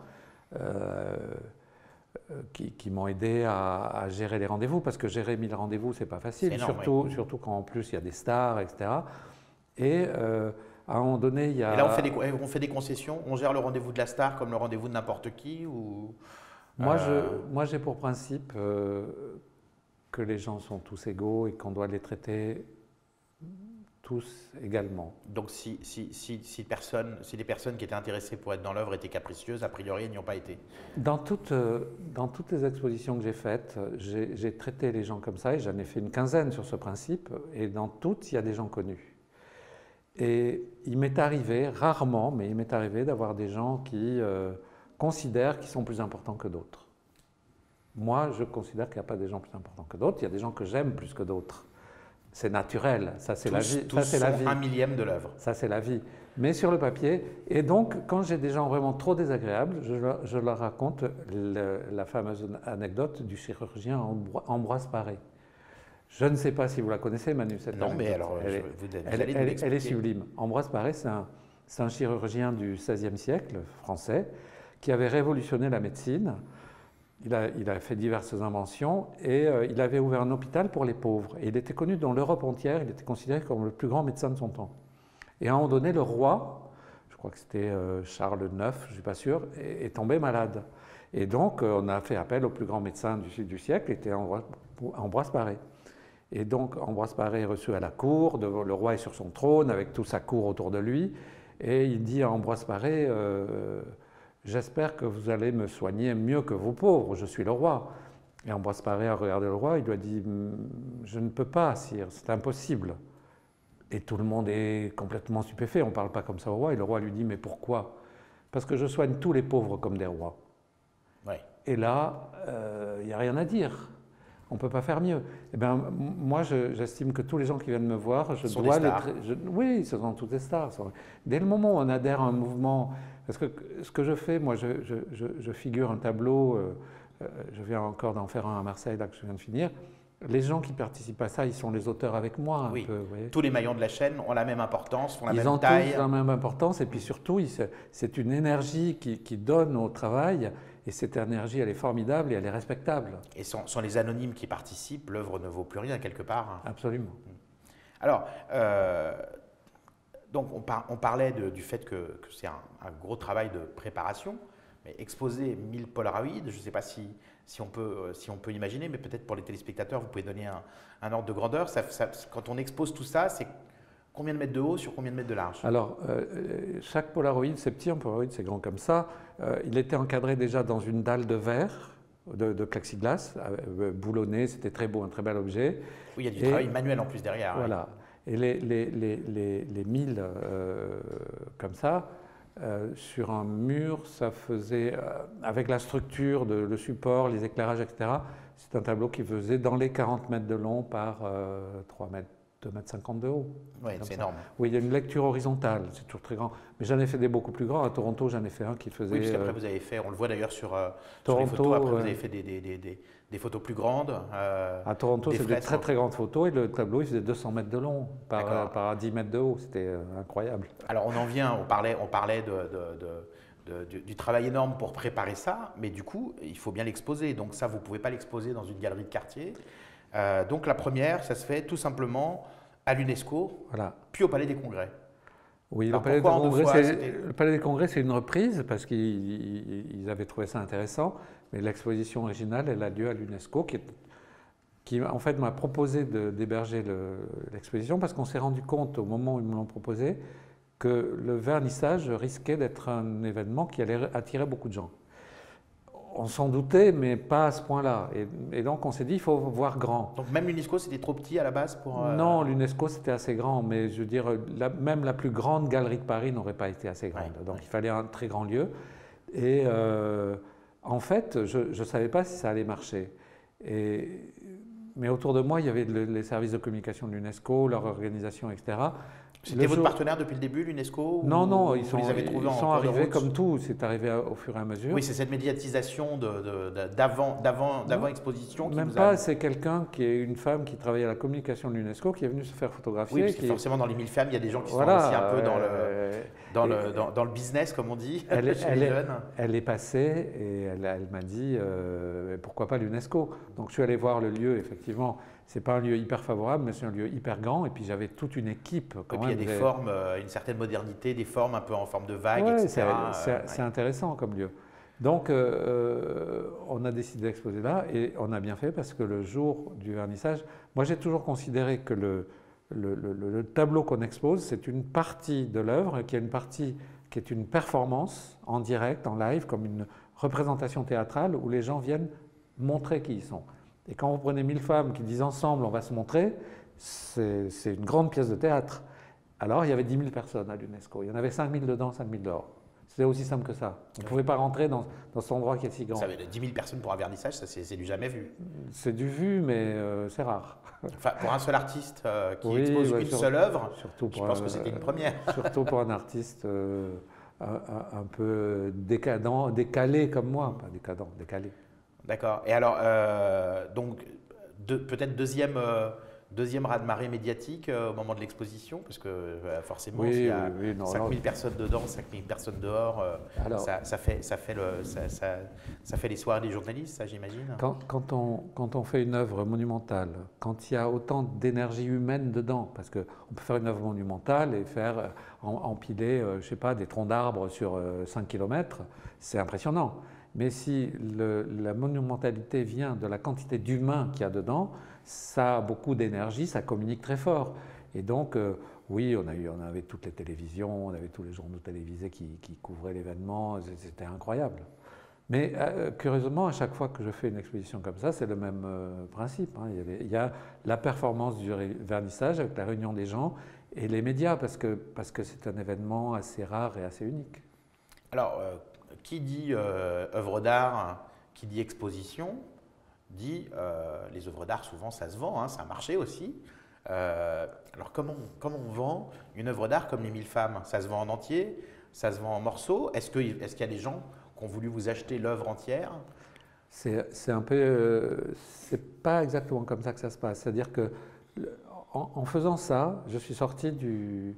Qui m'ont aidé à gérer les rendez-vous, parce que gérer 1000 rendez-vous, c'est pas facile, énorme, surtout quand en plus il y a des stars, etc. Et à un moment donné, il y a… Et là, on fait des concessions, on gère le rendez-vous de la star comme le rendez-vous de n'importe qui ou… Moi, j'ai pour principe que les gens sont tous égaux et qu'on doit les traiter tous également. Donc si les personnes qui étaient intéressées pour être dans l'œuvre étaient capricieuses, a priori, elles n'y ont pas été. Dans toutes les expositions que j'ai faites, j'ai traité les gens comme ça et j'en ai fait une quinzaine sur ce principe et dans toutes, il y a des gens connus. Et il m'est arrivé, rarement, mais il m'est arrivé d'avoir des gens qui considèrent qu'ils sont plus importants que d'autres. Moi, je considère qu'il n'y a pas des gens plus importants que d'autres, il y a des gens que j'aime plus que d'autres. C'est naturel, ça c'est la vie. Tous sont un millième de l'œuvre. Ça c'est la vie. Mais sur le papier, et donc quand j'ai des gens vraiment trop désagréables, je leur raconte la fameuse anecdote du chirurgien Ambroise Paré. Je ne sais pas si vous la connaissez, Manu, cette anecdote. Non, mais alors elle est sublime. Ambroise Paré, c'est un chirurgien du XVIe siècle, français, qui avait révolutionné la médecine. Il a fait diverses inventions et il avait ouvert un hôpital pour les pauvres. Et il était connu dans l'Europe entière, il était considéré comme le plus grand médecin de son temps. Et à un moment donné, le roi, je crois que c'était Charles IX, je ne suis pas sûr, est tombé malade. Et donc, on a fait appel au plus grand médecin du siècle, était Ambroise Paré. Et donc, Ambroise Paré est reçu à la cour, le roi est sur son trône avec toute sa cour autour de lui, et il dit à Ambroise Paré… J'espère que vous allez me soigner mieux que vos pauvres, je suis le roi. Et Ambroise Paré a regardé le roi, il lui a dit « Je ne peux pas, sire, c'est impossible ». Et tout le monde est complètement stupéfait, on ne parle pas comme ça au roi. Et le roi lui dit « Mais pourquoi ?»« Parce que je soigne tous les pauvres comme des rois. Ouais. » Et là, il n'y a rien à dire. On ne peut pas faire mieux. Eh bien, moi, j'estime que tous les gens qui viennent me voir, je dois les… Oui, ce sont toutes des stars. Dès le moment où on adhère à un mouvement… Parce que ce que je fais, moi, je figure un tableau, je viens encore d'en faire un à Marseille, là, que je viens de finir. Les gens qui participent à ça, ils sont les auteurs avec moi. Oui. Un peu, vous voyez. Tous les maillons de la chaîne ont la même importance, font la même taille. Ils ont tous la même importance, et puis surtout, c'est une énergie qui donne au travail. Et cette énergie, elle est formidable et elle est respectable. Et sans les anonymes qui participent, l'œuvre ne vaut plus rien quelque part. Absolument. Alors, donc on parlait du fait que c'est un gros travail de préparation, exposer 1000 Polaroids, je ne sais pas si on peut l'imaginer, mais peut-être pour les téléspectateurs, vous pouvez donner un ordre de grandeur. Quand on expose tout ça, c'est combien de mètres de haut sur combien de mètres de large? Alors, chaque Polaroid, c'est petit, un Polaroid, c'est grand comme ça. Il était encadré déjà dans une dalle de verre, de plexiglas, boulonné, c'était très beau, un très bel objet. Oui, il y a du travail manuel en plus derrière. Voilà. Et les 1000 comme ça, sur un mur, ça faisait, avec la structure, le support, les éclairages, etc., c'est un tableau qui faisait dans les 40 mètres de long par 3 mètres. 2,50 m de haut. Oui, c'est énorme. Oui, il y a une lecture horizontale, c'est toujours très grand. Mais j'en ai fait des beaucoup plus grands. À Toronto, j'en ai fait un qui faisait. Oui, puisqu'après vous avez fait, on le voit d'ailleurs sur Toronto, les photos, après vous avez fait des photos plus grandes. À Toronto, c'est des très très grandes photos et le tableau, il faisait 200 mètres de long par 10 mètres de haut. C'était incroyable. Alors on en vient, on parlait du travail énorme pour préparer ça, mais du coup, il faut bien l'exposer. Donc ça, vous ne pouvez pas l'exposer dans une galerie de quartier. Donc la première, ça se fait tout simplement à l'UNESCO, voilà. Puis au Palais des Congrès. Oui, alors, le Palais des Congrès, c'est une reprise parce qu'ils avaient trouvé ça intéressant, mais l'exposition originale, elle a lieu à l'UNESCO, qui en fait m'a proposé d'héberger l'exposition parce qu'on s'est rendu compte au moment où ils me l'ont proposé que le vernissage risquait d'être un événement qui allait attirer beaucoup de gens. On s'en doutait, mais pas à ce point-là. Et donc, on s'est dit, il faut voir grand. Donc, même l'UNESCO, c'était trop petit à la base pour… Non, l'UNESCO, c'était assez grand. Mais je veux dire, même la plus grande galerie de Paris n'aurait pas été assez grande. Ouais, donc, il fallait un très grand lieu. Et en fait, je ne savais pas si ça allait marcher. Mais autour de moi, il y avait les services de communication de l'UNESCO, leur organisation, etc. C'était votre partenaire depuis le début, l'UNESCO? Non, ils sont arrivés comme tout, c'est arrivé au fur et à mesure. Oui, c'est cette médiatisation d'avant-exposition. Même pas, c'est quelqu'un qui est une femme qui travaille à la communication de l'UNESCO qui est venue se faire photographier. Oui, parce que forcément dans les 1000 femmes, il y a des gens qui sont aussi un peu dans le business, comme on dit, chez les jeunes. Elle est passée et elle m'a dit pourquoi pas l'UNESCO. Donc je suis allé voir le lieu, effectivement. C'est pas un lieu hyper favorable, mais c'est un lieu hyper grand. Et puis j'avais toute une équipe. Et puis il y a des formes, une certaine modernité, des formes un peu en forme de vague, etc. C'est intéressant comme lieu. Donc on a décidé d'exposer là et on a bien fait parce que le jour du vernissage, moi j'ai toujours considéré que le tableau qu'on expose, c'est une partie de l'œuvre, qui est une partie qui est une performance en direct, en live, comme une représentation théâtrale où les gens viennent montrer qui ils sont. Et quand vous prenez 1000 femmes qui disent ensemble on va se montrer, c'est une grande pièce de théâtre. Alors il y avait 10 000 personnes à l'UNESCO, il y en avait 5 000 dedans, 5 000 dehors. C'était aussi simple que ça. Vous ne pouvez pas rentrer dans cet endroit qui est si grand. Ça veut dire 10 000 personnes pour un vernissage, c'est du jamais vu. C'est du vu, mais c'est rare. Enfin, pour un seul artiste qui expose une seule œuvre, je pense que c'était une première. Surtout pour un artiste un peu décalé comme moi. Pas décadent, décalé. D'accord. Et alors, donc, peut-être deuxième raz-de-marée médiatique au moment de l'exposition, parce que forcément, s'il y a 5000 personnes dedans, 5000 personnes dehors, ça fait les soirées des journalistes, ça j'imagine. Quand on fait une œuvre monumentale, quand il y a autant d'énergie humaine dedans, parce qu'on peut faire une œuvre monumentale et faire empiler, je sais pas, des troncs d'arbres sur 5 km, c'est impressionnant. Mais si la monumentalité vient de la quantité d'humains qu'il y a dedans, ça a beaucoup d'énergie, ça communique très fort. Et donc, oui, on avait toutes les télévisions, on avait tous les journaux télévisés qui couvraient l'événement, c'était incroyable. Mais curieusement, à chaque fois que je fais une exposition comme ça, c'est le même principe. Hein. Il y a la performance du vernissage avec la réunion des gens et les médias, parce que c'est un événement assez rare et assez unique. Alors, qui dit œuvre d'art, qui dit exposition, dit les œuvres d'art, souvent ça se vend, hein, c'est un marché aussi. Alors comment on vend une œuvre d'art comme les 1000 femmes? Ça se vend en entier? Ça se vend en morceaux? Est-ce qu'il y a des gens qui ont voulu vous acheter l'œuvre entière? C'est un peu, c'est pas exactement comme ça que ça se passe. C'est-à-dire que en faisant ça, je suis sorti du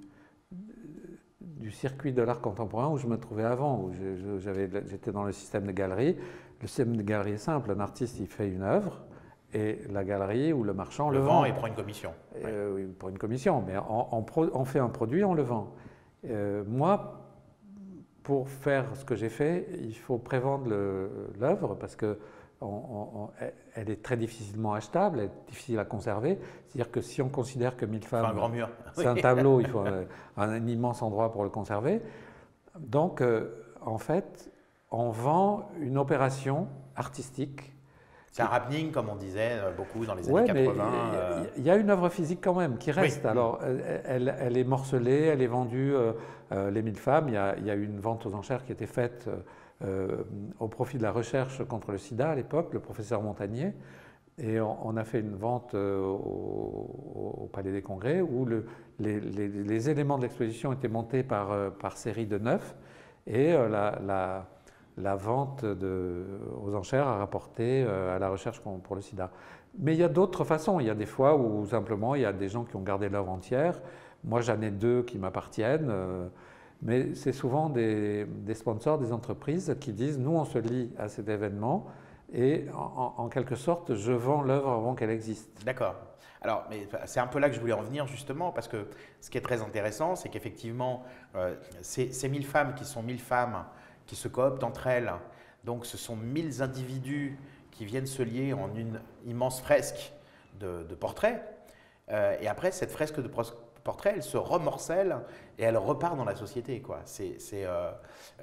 circuit de l'art contemporain où je me trouvais avant, où j'étais dans le système de galerie. Le système de galerie est simple, un artiste il fait une œuvre et la galerie ou le marchand le vend. Et prend une commission. Oui, pour une commission, mais on fait un produit, on le vend. Moi, pour faire ce que j'ai fait, il faut prévendre l'œuvre parce que elle est très difficilement achetable, elle est difficile à conserver. C'est-à-dire que si on considère que 1000 femmes, un grand mur. C'est un tableau, il faut un immense endroit pour le conserver. Donc, en fait, on vend une opération artistique. C'est un happening, comme on disait beaucoup dans les Ouais, années 80. mais il y a une œuvre physique quand même qui reste. Oui. Alors, elle est morcelée, elle est vendue. Les 1000 femmes, il y a eu une vente aux enchères qui était faite au profit de la recherche contre le sida à l'époque, le professeur Montagnier. Et on a fait une vente au Palais des Congrès où les éléments de l'exposition étaient montés par série de 9 et la vente aux enchères a rapporté à la recherche pour le sida. Mais il y a d'autres façons. Il y a des fois où simplement il y a des gens qui ont gardé l'œuvre entière. Moi j'en ai 2 qui m'appartiennent. Mais c'est souvent des sponsors, des entreprises qui disent « nous on se lie à cet événement ». Et en quelque sorte, je vends l'œuvre avant qu'elle existe. D'accord. Alors, mais c'est un peu là que je voulais en venir justement, parce que ce qui est très intéressant, c'est qu'effectivement, ces 1000 femmes qui sont 1000 femmes qui se cooptent entre elles, donc ce sont 1000 individus qui viennent se lier en une immense fresque de portraits. Et après, cette fresque de portraits, elle se remorcelle et elle repart dans la société, quoi.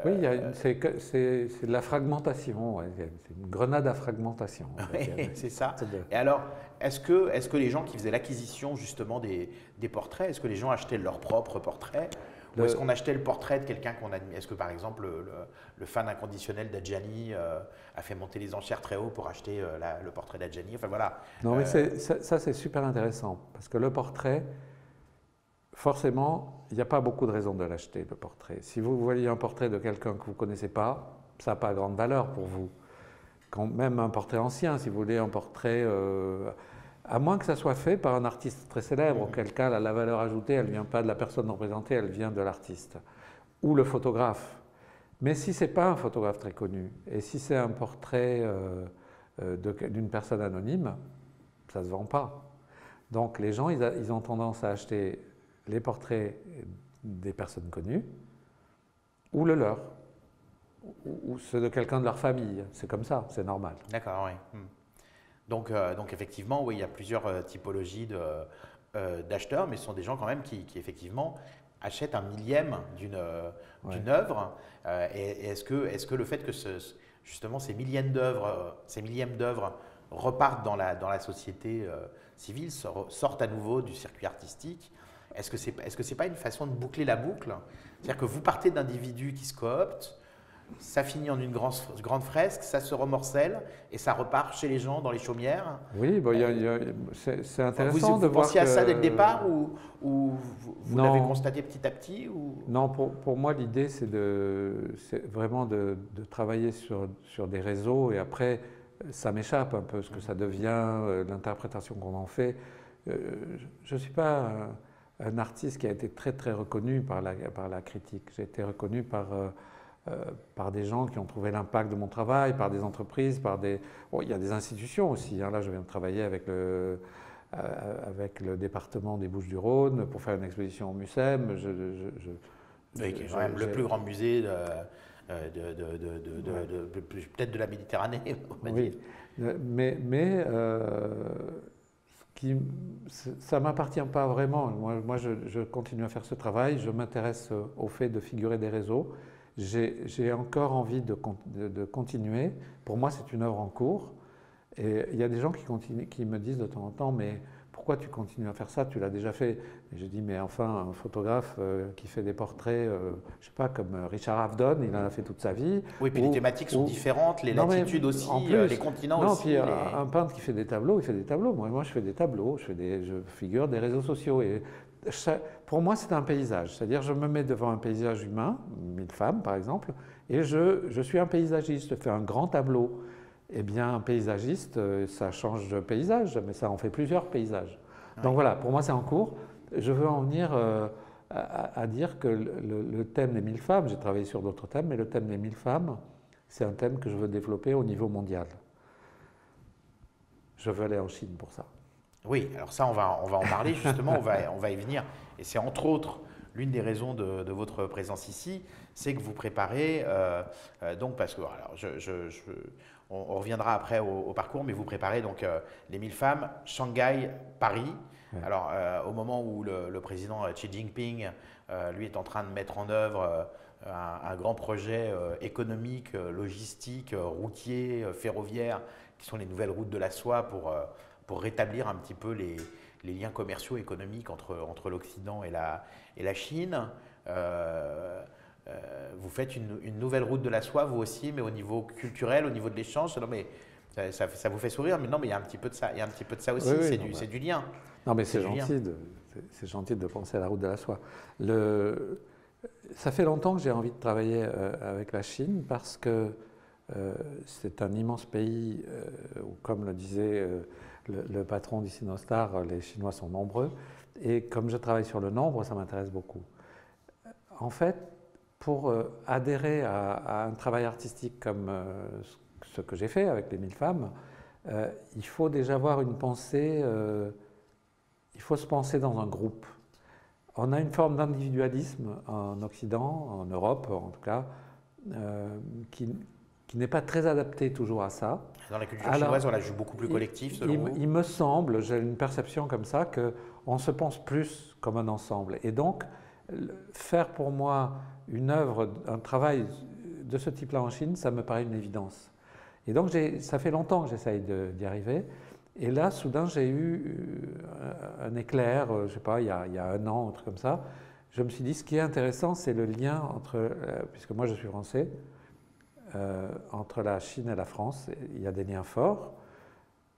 Oui, c'est de la fragmentation, ouais. C'est une grenade à fragmentation. Oui, c'est ça. Et alors, est-ce que les gens qui faisaient l'acquisition justement des portraits, est-ce que les gens achetaient leurs propres portraits ou est-ce qu'on achetait le portrait de quelqu'un qu'on admire? Est-ce que par exemple le fan inconditionnel d'Adjani a fait monter les enchères très haut pour acheter le portrait d'Adjani? Enfin voilà. Non, mais ça c'est super intéressant parce que le portrait, forcément, il n'y a pas beaucoup de raisons de l'acheter, le portrait. Si vous voyez un portrait de quelqu'un que vous ne connaissez pas, ça n'a pas grande valeur pour vous. Quand même un portrait ancien, si vous voulez un portrait, à moins que ça soit fait par un artiste très célèbre, auquel cas la valeur ajoutée, elle ne vient pas de la personne représentée, elle vient de l'artiste. Ou le photographe. Mais si ce n'est pas un photographe très connu, et si c'est un portrait d'une personne anonyme, ça ne se vend pas. Donc les gens, ils ont tendance à acheter les portraits des personnes connues, ou le leur, ou ceux de quelqu'un de leur famille. C'est comme ça, c'est normal. D'accord, oui. Donc effectivement, oui, il y a plusieurs typologies d'acheteurs, mais ce sont des gens quand même qui effectivement achètent un millième d'une œuvre. Et est-ce que le fait que justement ces millièmes d'œuvres repartent dans la société civile, sortent à nouveau du circuit artistique, est-ce que c'est pas une façon de boucler la boucle? C'est-à-dire que vous partez d'individus qui se cooptent, ça finit en une grande fresque, ça se remorcelle et ça repart chez les gens dans les chaumières. Oui, bon, c'est intéressant de vous voir pensiez à ça dès le que... départ ou vous l'avez constaté petit à petit ou... Non, pour moi l'idée c'est vraiment de travailler sur des réseaux et après ça m'échappe un peu ce que ça devient, l'interprétation qu'on en fait. Je ne suis pas un artiste qui a été très très reconnu par la critique. J'ai été reconnu par des gens qui ont trouvé l'impact de mon travail, par des entreprises, Bon, il y a des institutions aussi. Hein. Là, je viens de travailler avec le département des Bouches-du-Rhône pour faire une exposition au MUSEM. Oui, qui est quand même le plus grand musée peut-être de la Méditerranée. Oui, mais ça ne m'appartient pas vraiment. Moi je continue à faire ce travail, je m'intéresse au fait de figurer des réseaux. J'ai encore envie de continuer. Pour moi, c'est une œuvre en cours. Et il y a des gens qui me disent de temps en temps, mais pourquoi tu continues à faire ça? Tu l'as déjà fait. Et je dis, mais enfin, un photographe qui fait des portraits, je ne sais pas, comme Richard Avedon, il en a fait toute sa vie. Oui, puis les thématiques sont différentes, les latitudes aussi, les continents aussi. Non, puis un peintre qui fait des tableaux, il fait des tableaux. Moi je fais des tableaux, je figure des réseaux sociaux. Et pour moi, c'est un paysage. C'est-à-dire, je me mets devant un paysage humain, 1000 femmes par exemple, et je suis un paysagiste, je fais un grand tableau. Eh bien, un paysagiste, ça change de paysage, mais ça en fait plusieurs paysages. Oui. Donc voilà, pour moi, c'est en cours. Je veux en venir à dire que le thème des 1000 femmes, j'ai travaillé sur d'autres thèmes, mais le thème des 1000 femmes, c'est un thème que je veux développer au niveau mondial. Je veux aller en Chine pour ça. Oui, alors ça, on va en parler justement, on va y venir. Et c'est entre autres l'une des raisons de votre présence ici, c'est que vous préparez, donc parce que, alors, on reviendra après au parcours, mais vous préparez donc les 1000 femmes, Shanghai, Paris. Ouais. Alors, au moment où le président Xi Jinping, lui, est en train de mettre en œuvre un grand projet économique, logistique, routier, ferroviaire, qui sont les nouvelles routes de la soie pour rétablir un petit peu les liens commerciaux et économiques entre l'Occident et la Chine. Vous faites une nouvelle route de la soie, vous aussi, mais au niveau culturel, au niveau de l'échange. Non, mais ça vous fait sourire, mais non, mais il y a un petit peu de ça, il y a un petit peu de ça aussi. Oui, Oui, c'est du lien. Non, mais c'est gentil de penser à la route de la soie. Ça fait longtemps que j'ai envie de travailler avec la Chine parce que c'est un immense pays où, comme le disait le patron d'Issinostar, les Chinois sont nombreux. Et comme je travaille sur le nombre, ça m'intéresse beaucoup. En fait, pour adhérer à un travail artistique comme ce que j'ai fait avec les 1000 femmes, il faut déjà avoir une pensée, il faut se penser dans un groupe. On a une forme d'individualisme en Occident, en Europe en tout cas, qui n'est pas très adapté toujours à ça. Dans la culture chinoise, on la joue beaucoup plus collective, selon vous? Il me semble, j'ai une perception comme ça, qu'on se pense plus comme un ensemble. Et donc, faire pour moi une œuvre, un travail de ce type-là en Chine, ça me paraît une évidence. Et donc, ça fait longtemps que j'essaye d'y arriver. Et là, soudain, j'ai eu un éclair, je ne sais pas, il y a un an, un truc comme ça. Je me suis dit, ce qui est intéressant, c'est le lien entre, puisque moi je suis français, entre la Chine et la France, il y a des liens forts.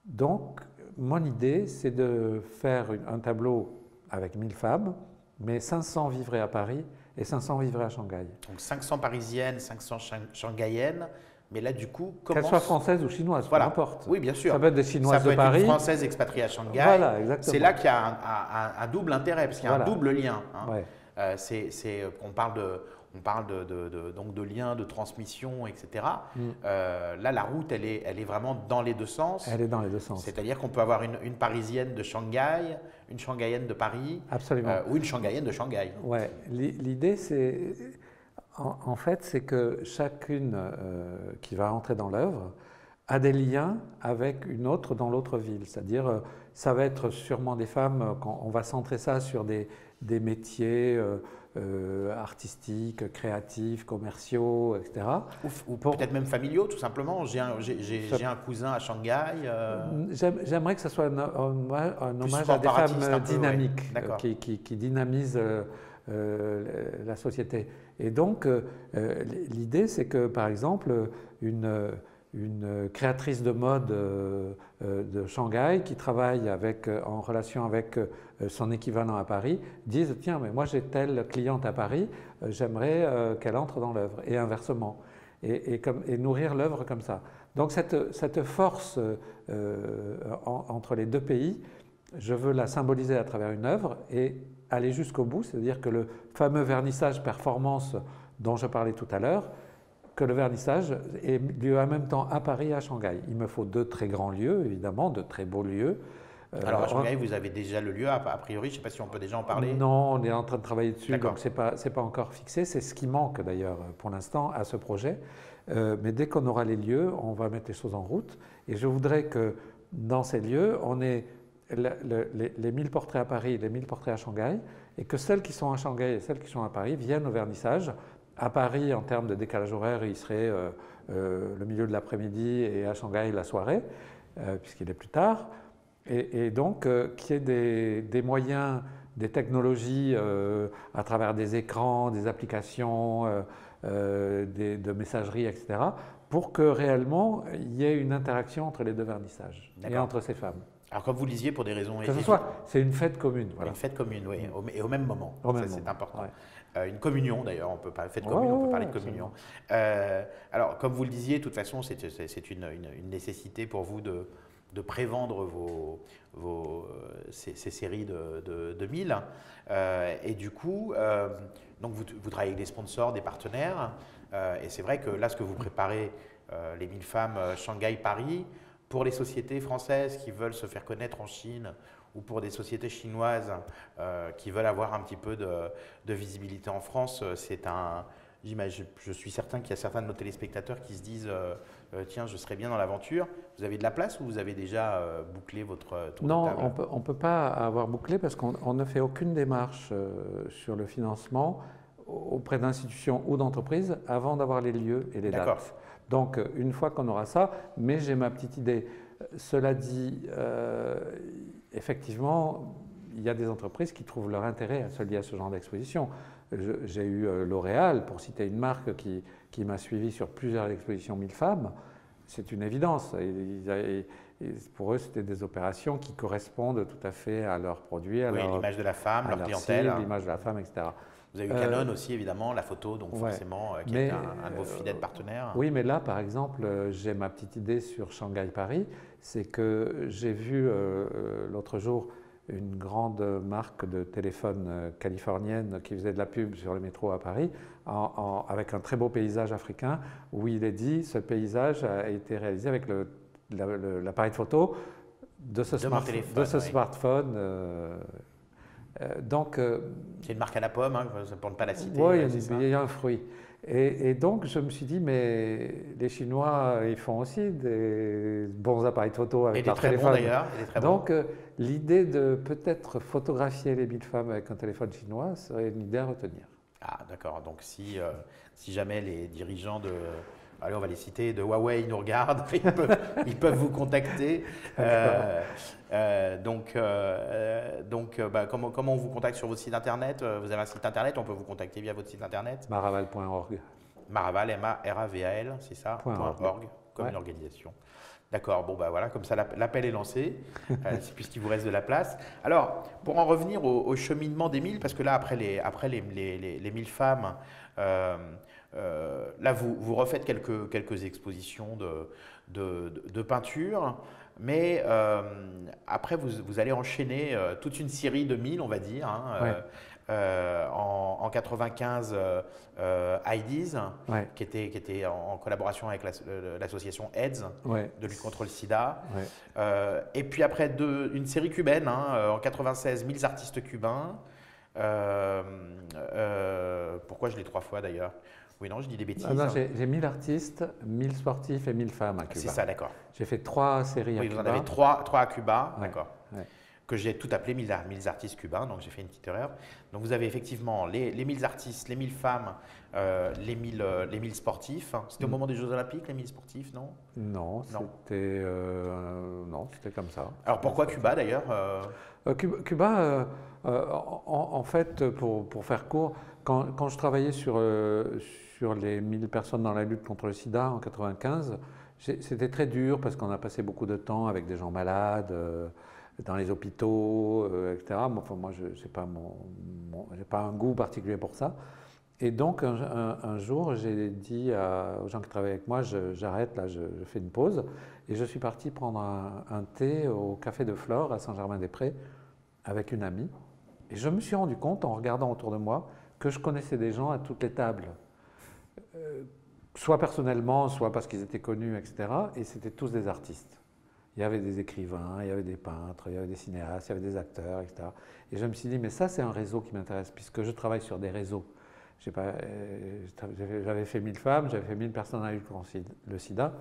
Donc, mon idée, c'est de faire un tableau avec 1000 femmes, mais 500 vivraient à Paris et 500 vivraient à Shanghai. Donc 500 parisiennes, 500 shanghaïennes, mais là, du coup, qu'elles soient françaises ou chinoises, voilà. Peu importe. Oui, bien sûr. Ça peut être des Chinoises de Paris. Ça peut être une Française expatriée à Shanghai. Voilà, exactement. C'est là qu'il y a un double intérêt, parce qu'il y a un double lien. Hein. Ouais. On parle donc de liens, de transmission, etc. Là, la route, elle est vraiment dans les deux sens. Elle est dans les deux sens. C'est-à-dire qu'on peut avoir une Parisienne de Shanghai, une Shanghaïenne de Paris, ou une Shanghaïenne de Shanghai. Ouais. L'idée, c'est, en fait, c'est que chacune qui va entrer dans l'œuvre a des liens avec une autre dans l'autre ville. C'est-à-dire, ça va être sûrement des femmes, quand on va centrer ça sur des métiers artistiques, créatifs, commerciaux, etc. Ou peut-être même familiaux, tout simplement. J'ai un cousin à Shanghai. J'aimerais que ce soit un hommage à des femmes dynamiques, ouais. qui dynamisent la société. Et donc, l'idée, c'est que, par exemple, une créatrice de mode de Shanghai qui travaille en relation avec son équivalent à Paris dise « Tiens, mais moi j'ai telle cliente à Paris, j'aimerais qu'elle entre dans l'œuvre » et inversement, et nourrir l'œuvre comme ça. Donc cette force entre les deux pays, je veux la symboliser à travers une œuvre et aller jusqu'au bout, c'est-à-dire que le fameux vernissage performance dont je parlais tout à l'heure, que le vernissage ait lieu en même temps à Paris et à Shanghai. Il me faut deux très grands lieux, évidemment, de très beaux lieux. Alors à Shanghai, vous avez déjà le lieu, a priori, je ne sais pas si on peut déjà en parler. Non, on est en train de travailler dessus, donc ce n'est pas encore fixé. C'est ce qui manque d'ailleurs pour l'instant à ce projet. Mais dès qu'on aura les lieux, on va mettre les choses en route. Et je voudrais que dans ces lieux, on ait les 1000 portraits à Paris et les 1000 portraits à Shanghai, et que celles qui sont à Shanghai et celles qui sont à Paris viennent au vernissage. À Paris, en termes de décalage horaire, il serait le milieu de l'après-midi et à Shanghai, la soirée, puisqu'il est plus tard. Et donc, qu'il y ait des moyens, des technologies à travers des écrans, des applications, de messagerie, etc., pour que réellement, il y ait une interaction entre les deux vernissages et entre ces femmes. Alors, comme vous le disiez, pour des raisons... C'est une fête commune. Voilà. Une fête commune, oui, et au même moment. C'est important. Ouais. Une communion d'ailleurs, on peut parler de commune, on peut parler de communion. Alors, comme vous le disiez, de toute façon, c'est une nécessité pour vous de prévendre ces séries de 1000. Et du coup, donc vous travaillez avec des sponsors, des partenaires. Et c'est vrai que là, ce que vous préparez, les 1000 femmes Shanghai-Paris, pour les sociétés françaises qui veulent se faire connaître en Chine ou pour des sociétés chinoises qui veulent avoir un petit peu de visibilité en France, je suis certain qu'il y a certains de nos téléspectateurs qui se disent tiens, je serais bien dans l'aventure. Vous avez de la place ou vous avez déjà bouclé votre tour Non, de table? on ne peut pas avoir bouclé parce qu'on ne fait aucune démarche sur le financement auprès d'institutions ou d'entreprises avant d'avoir les lieux et les dates. Donc, une fois qu'on aura ça, mais j'ai ma petite idée. Cela dit, effectivement, il y a des entreprises qui trouvent leur intérêt à se lier à ce genre d'exposition. J'ai eu L'Oréal, pour citer une marque qui m'a suivi sur plusieurs expositions 1000 femmes. C'est une évidence. Pour eux, c'était des opérations qui correspondent tout à fait à leurs produits, à l'image de la femme, leur clientèle. L'image de la femme, etc. Vous avez eu Canon aussi, évidemment, la photo, donc forcément, qui est un de vos fidèles partenaires. Oui, mais là, par exemple, j'ai ma petite idée sur Shanghai-Paris. C'est que j'ai vu l'autre jour une grande marque de téléphone californienne qui faisait de la pub sur le métro à Paris, avec un très beau paysage africain, où il est dit ce paysage a été réalisé avec l'appareil de photo de ce smartphone. C'est une marque à la pomme, hein, pour ne pas la citer. Oui, il y a un fruit. Et donc, je me suis dit, mais les Chinois, ils font aussi des bons appareils de photo avec leur téléphone. D'ailleurs. Donc, l'idée de peut-être photographier les 1000 femmes avec un téléphone chinois serait une idée à retenir. Ah, d'accord. Donc, si jamais les dirigeants allez, on va les citer, de Huawei nous regardent, ils peuvent vous contacter. Comment on vous contacte sur votre site internet? Vous avez un site internet, on peut vous contacter via votre site internet? Maraval.org. Maraval, M-A-R-A-V-A-L, c'est ça? .org, comme une organisation. D'accord, bon bah voilà, comme ça l'appel est lancé, puisqu'il vous reste de la place. Alors, pour en revenir au cheminement des 1000, parce que là, après les 1000 femmes, là, vous refaites quelques expositions de peinture, mais après, vous allez enchaîner toute une série de 1000, on va dire. En 95, IDs, qui était en collaboration avec l'association AIDS de lutte contre le sida. Et puis après, une série cubaine, en 96, 1000 artistes cubains. Pourquoi je l'ai 3 fois d'ailleurs? Oui, non, je dis des bêtises. Non, j'ai 1000 artistes, 1000 sportifs et 1000 femmes à Cuba. C'est ça, d'accord. J'ai fait 3 séries à Cuba. Oui, vous en avez 3 à Cuba, d'accord. Que j'ai tout appelé 1000 artistes cubains, donc j'ai fait une petite erreur. Donc vous avez effectivement les 1000 artistes, les 1000 femmes, les 1000 sportifs. C'était au moment des Jeux Olympiques, les 1000 sportifs, non? Non, c'était comme ça. Alors pourquoi Cuba d'ailleurs? Cuba, en fait, pour faire court, quand je travaillais sur les 1000 personnes dans la lutte contre le sida en 95, c'était très dur parce qu'on a passé beaucoup de temps avec des gens malades, dans les hôpitaux, etc. Moi, je n'ai pas un goût particulier pour ça. Et donc, un jour, j'ai dit aux gens qui travaillaient avec moi, j'arrête, là, je fais une pause. Et je suis parti prendre un thé au Café de Flore à Saint-Germain-des-Prés avec une amie. Et je me suis rendu compte, en regardant autour de moi, que je connaissais des gens à toutes les tables. Soit personnellement, soit parce qu'ils étaient connus, etc. Et c'était tous des artistes. Il y avait des écrivains, il y avait des peintres, il y avait des cinéastes, il y avait des acteurs, etc. Et je me suis dit, mais ça, c'est un réseau qui m'intéresse, puisque je travaille sur des réseaux. J'avais fait 1000 femmes, j'avais fait 1000 personnes à lutte contre le sida.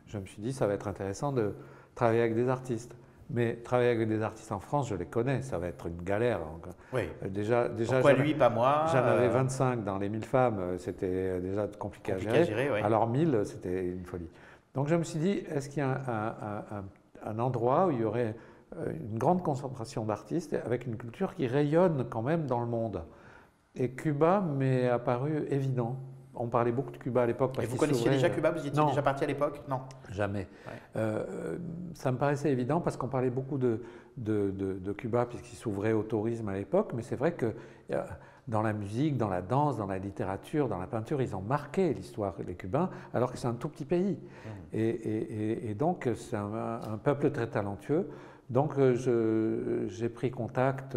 Je me suis dit, ça va être intéressant de travailler avec des artistes. Mais travailler avec des artistes en France, je les connais, ça va être une galère. Oui. Déjà, pourquoi lui, pas moi? J'en avais 25 dans les 1000 femmes, c'était déjà compliqué à gérer. Oui. Alors 1000, c'était une folie. Donc je me suis dit, est-ce qu'il y a un endroit où il y aurait une grande concentration d'artistes avec une culture qui rayonne quand même dans le monde? Et Cuba m'est apparu évident. On parlait beaucoup de Cuba à l'époque. Et vous connaissiez déjà Cuba? Vous y étiez déjà parti à l'époque? Non. Jamais. Ça me paraissait évident parce qu'on parlait beaucoup de Cuba puisqu'il s'ouvrait au tourisme à l'époque, mais c'est vrai que dans la musique, dans la danse, dans la littérature, dans la peinture, ils ont marqué l'histoire des Cubains alors que c'est un tout petit pays. Et donc c'est un peuple très talentueux. Donc j'ai pris contact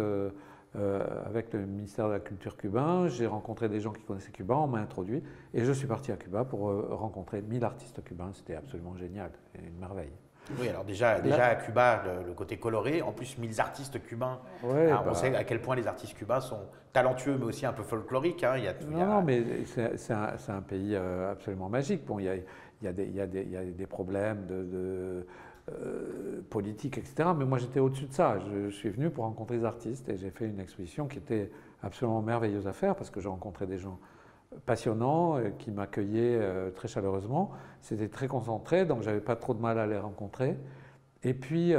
avec le ministère de la Culture cubain, j'ai rencontré des gens qui connaissaient Cuba, on m'a introduit et je suis parti à Cuba pour rencontrer 1000 artistes cubains, c'était absolument génial, une merveille. Oui, alors déjà à Cuba, le côté coloré, en plus 1000 artistes cubains. Ouais, On sait à quel point les artistes cubains sont talentueux, mais aussi un peu folkloriques. Hein. Non, mais c'est un pays absolument magique. Bon, il y a des problèmes politiques, etc. Mais moi, j'étais au-dessus de ça. Je suis venu pour rencontrer les artistes et j'ai fait une exposition qui était absolument merveilleuse à faire parce que j'ai rencontré des gens passionnants qui m'accueillaient très chaleureusement. C'était très concentré, donc j'avais pas trop de mal à les rencontrer. Et puis,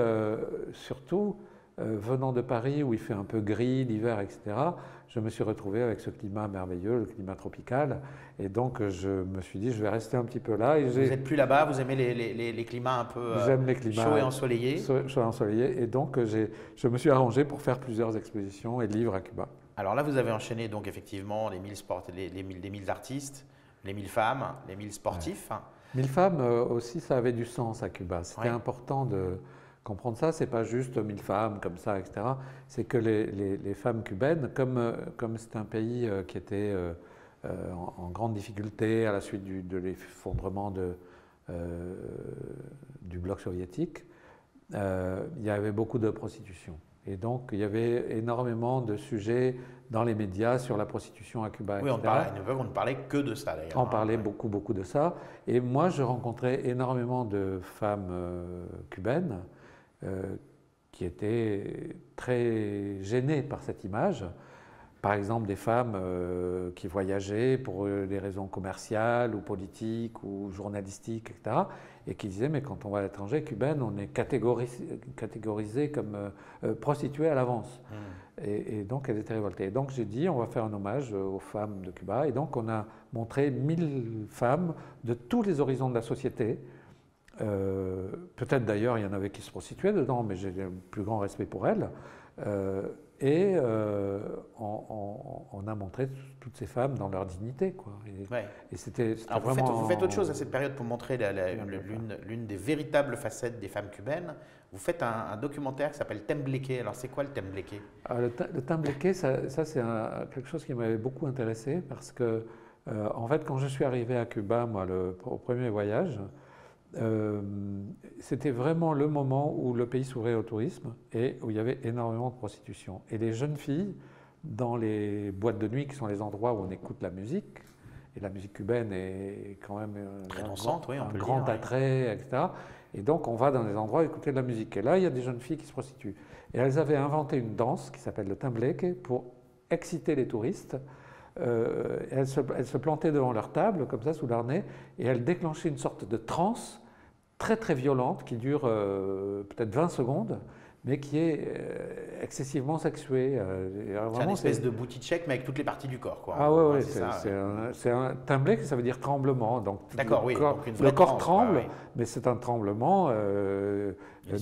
surtout, venant de Paris où il fait un peu gris l'hiver, etc., je me suis retrouvé avec ce climat merveilleux, le climat tropical. Et donc, je me suis dit, je vais rester un petit peu là. Et vous n'êtes plus là-bas, vous aimez les climats un peu chauds et ensoleillés. Chauds et ensoleillés. Et donc, je me suis arrangé pour faire plusieurs expositions et livres à Cuba. Alors là, vous avez enchaîné donc effectivement les 1000 artistes, les 1000 femmes, les 1000 sportifs. Ouais. 1000 femmes aussi, ça avait du sens à Cuba. C'était important de comprendre ça. C'est pas juste 1000 femmes comme ça, etc. C'est que les femmes cubaines, comme c'est un pays qui était en grande difficulté à la suite de l'effondrement du bloc soviétique, il y avait beaucoup de prostitution. Et donc, il y avait énormément de sujets dans les médias sur la prostitution à Cuba. Oui, on ne parlait que de ça d'ailleurs. On parlait beaucoup, beaucoup de ça. Et moi, je rencontrais énormément de femmes cubaines qui étaient très gênées par cette image. Par exemple, des femmes qui voyageaient pour des raisons commerciales ou politiques ou journalistiques, etc. Et qui disaient, mais quand on va à l'étranger, cubaine, on est catégorisé comme prostituée à l'avance. Et donc, elles étaient révoltées. Et donc, j'ai dit, on va faire un hommage aux femmes de Cuba. Et donc, on a montré 1000 femmes de tous les horizons de la société. Peut-être d'ailleurs, il y en avait qui se prostituaient dedans, mais j'ai le plus grand respect pour elles. Et on a montré toutes ces femmes dans leur dignité, quoi. Et c'était vraiment. Vous faites autre chose à cette période pour montrer l'une des véritables facettes des femmes cubaines. Vous faites un documentaire qui s'appelle Tembleque. Alors, c'est quoi le Tembleque? Le Tembleque, ça c'est quelque chose qui m'avait beaucoup intéressé parce que, en fait, quand je suis arrivé à Cuba, moi, au premier voyage, c'était vraiment le moment où le pays s'ouvrait au tourisme et où il y avait énormément de prostitution. Et les jeunes filles, dans les boîtes de nuit, qui sont les endroits où on écoute la musique, et la musique cubaine est quand même très dansante, oui, on peut un grand le dire, attrait, etc. Et donc on va dans des endroits écouter de la musique. Et là, il y a des jeunes filles qui se prostituent. Et elles avaient inventé une danse qui s'appelle le Tembleque pour exciter les touristes. Elles se plantaient devant leur table, comme ça, sous leur nez, et elles déclenchaient une sorte de transe très très violente qui dure peut-être 20 secondes, mais qui est excessivement sexuée. C'est une espèce de booty check, mais avec toutes les parties du corps, quoi. Ah ouais, c'est un Tembleque, ça veut dire tremblement. Donc le corps tremble, mais c'est un tremblement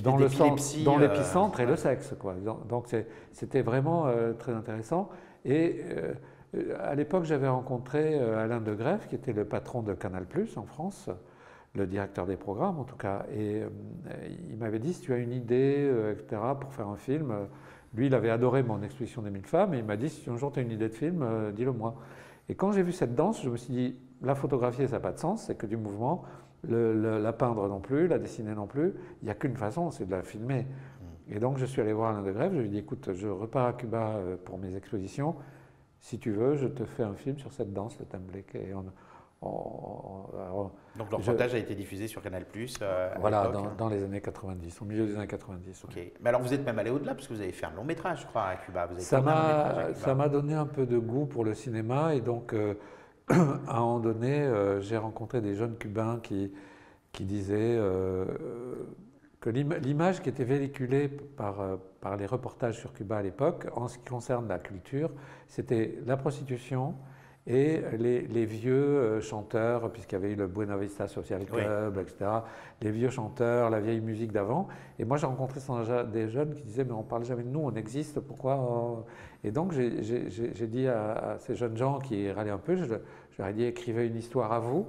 dans l'épicentre et le sexe, quoi. Donc c'était vraiment très intéressant. Et à l'époque, j'avais rencontré Alain de Greef, qui était le patron de Canal+ en France, le directeur des programmes en tout cas, et il m'avait dit, si tu as une idée, etc., pour faire un film, lui il avait adoré mon exposition des 1000 femmes, et il m'a dit, si un jour tu as une idée de film, dis-le moi. Et quand j'ai vu cette danse, je me suis dit, la photographier ça n'a pas de sens, c'est que du mouvement, la peindre non plus, la dessiner non plus, il n'y a qu'une façon, c'est de la filmer. Et donc je suis allé voir Alain de Greef, je lui ai dit, écoute, je repars à Cuba pour mes expositions, si tu veux, je te fais un film sur cette danse, le Tembleque. Et donc le reportage a été diffusé sur Canal+. Voilà, dans les années 90, au milieu des années 90. Okay. Ouais. Mais alors vous êtes même allé au-delà, parce que vous avez fait un long métrage, je crois, à Cuba. Ça m'a donné un peu de goût pour le cinéma, et donc à un moment donné, j'ai rencontré des jeunes Cubains qui disaient que l'image qui était véhiculée par les reportages sur Cuba à l'époque, en ce qui concerne la culture, c'était la prostitution et les vieux chanteurs, puisqu'il y avait eu le Buena Vista Social Club, oui, etc., les vieux chanteurs, la vieille musique d'avant. Et moi, j'ai rencontré des jeunes qui disaient, mais on ne parle jamais de nous, on existe, pourquoi Et donc, j'ai dit à ces jeunes gens qui râlaient un peu, je leur ai dit, écrivez une histoire à vous,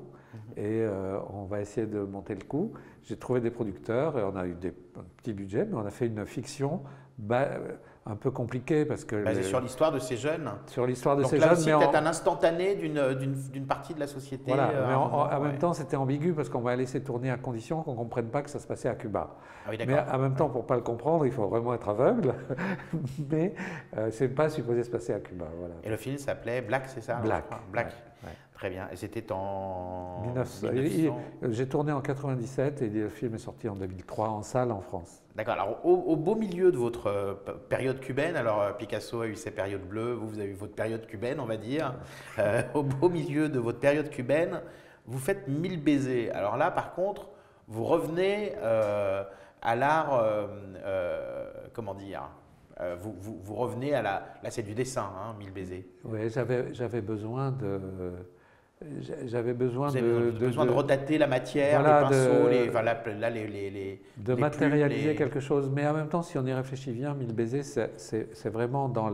et on va essayer de monter le coup. J'ai trouvé des producteurs, et on a eu un petit budget, mais on a fait une fiction bah, un peu compliqué parce que Basé sur l'histoire de ces jeunes. sur l'histoire de Donc ces là jeunes, aussi, mais peut-être un instantané d'une partie de la société. voilà, mais à un moment, en même ouais. temps c'était ambigu parce qu'on va laisser tourner à condition qu'on ne comprenne pas que ça se passait à Cuba. Ah oui, Mais d'accord. en même temps, pour ne pas le comprendre, il faut vraiment être aveugle, mais c'est pas supposé se passer à Cuba. Voilà. Et le film s'appelait Black, c'est ça? Black. Je crois Black. Ouais, ouais. Très bien. Et c'était en 1900. J'ai tourné en 97 et le film est sorti en 2003 en salle en France. D'accord. Alors, au beau milieu de votre période cubaine, alors Picasso a eu ses périodes bleues, vous avez eu votre période cubaine, on va dire. Au beau milieu de votre période cubaine, vous faites 1000 baisers. Alors là, par contre, vous revenez à l'art, comment dire, vous revenez à la. Là, c'est du dessin, hein, 1000 baisers. Oui, j'avais besoin de. J'avais besoin Vous avez besoin de redater la matière, voilà, les pinceaux, de les matérialiser plumes, quelque chose. Mais en même temps, si on y réfléchit bien, 1000 baisers, c'est vraiment dans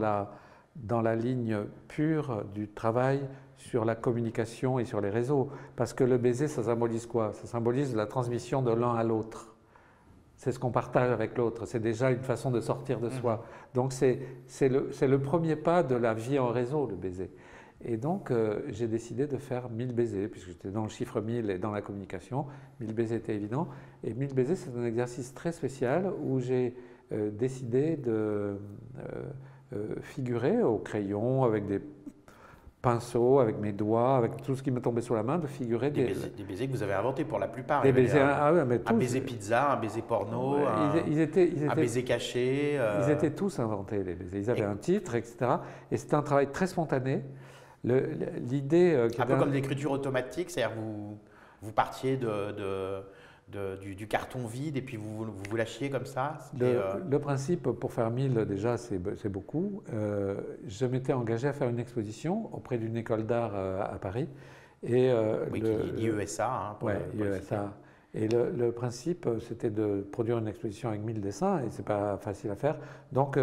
la ligne pure du travail sur la communication et sur les réseaux. Parce que le baiser, ça symbolise quoi? Ça symbolise la transmission de l'un à l'autre. C'est ce qu'on partage avec l'autre. C'est déjà une façon de sortir de soi. Donc c'est le premier pas de la vie en réseau, le baiser. Et donc j'ai décidé de faire 1000 baisers, puisque j'étais dans le chiffre 1000 et dans la communication. 1000 baisers était évident. Et 1000 baisers, c'est un exercice très spécial où j'ai décidé de figurer au crayon avec des pinceaux, avec mes doigts, avec tout ce qui me tombait sur la main, de figurer des baisers que vous avez inventés pour la plupart. Des baisers, ouais, mais un baiser pizza, un baiser porno, ouais, un baiser caché. Ils étaient tous inventés, les baisers. Ils avaient un titre, etc. Et c'était un travail très spontané. L'idée un peu comme l'écriture automatique, c'est-à-dire vous partiez du carton vide et puis vous lâchiez comme ça. Le principe, pour faire 1000 déjà, c'est beaucoup. Je m'étais engagé à faire une exposition auprès d'une école d'art à Paris. Et, oui, l'IESA. Hein, ouais, l'IESA. Et le principe, c'était de produire une exposition avec 1000 dessins, et c'est pas facile à faire. Donc,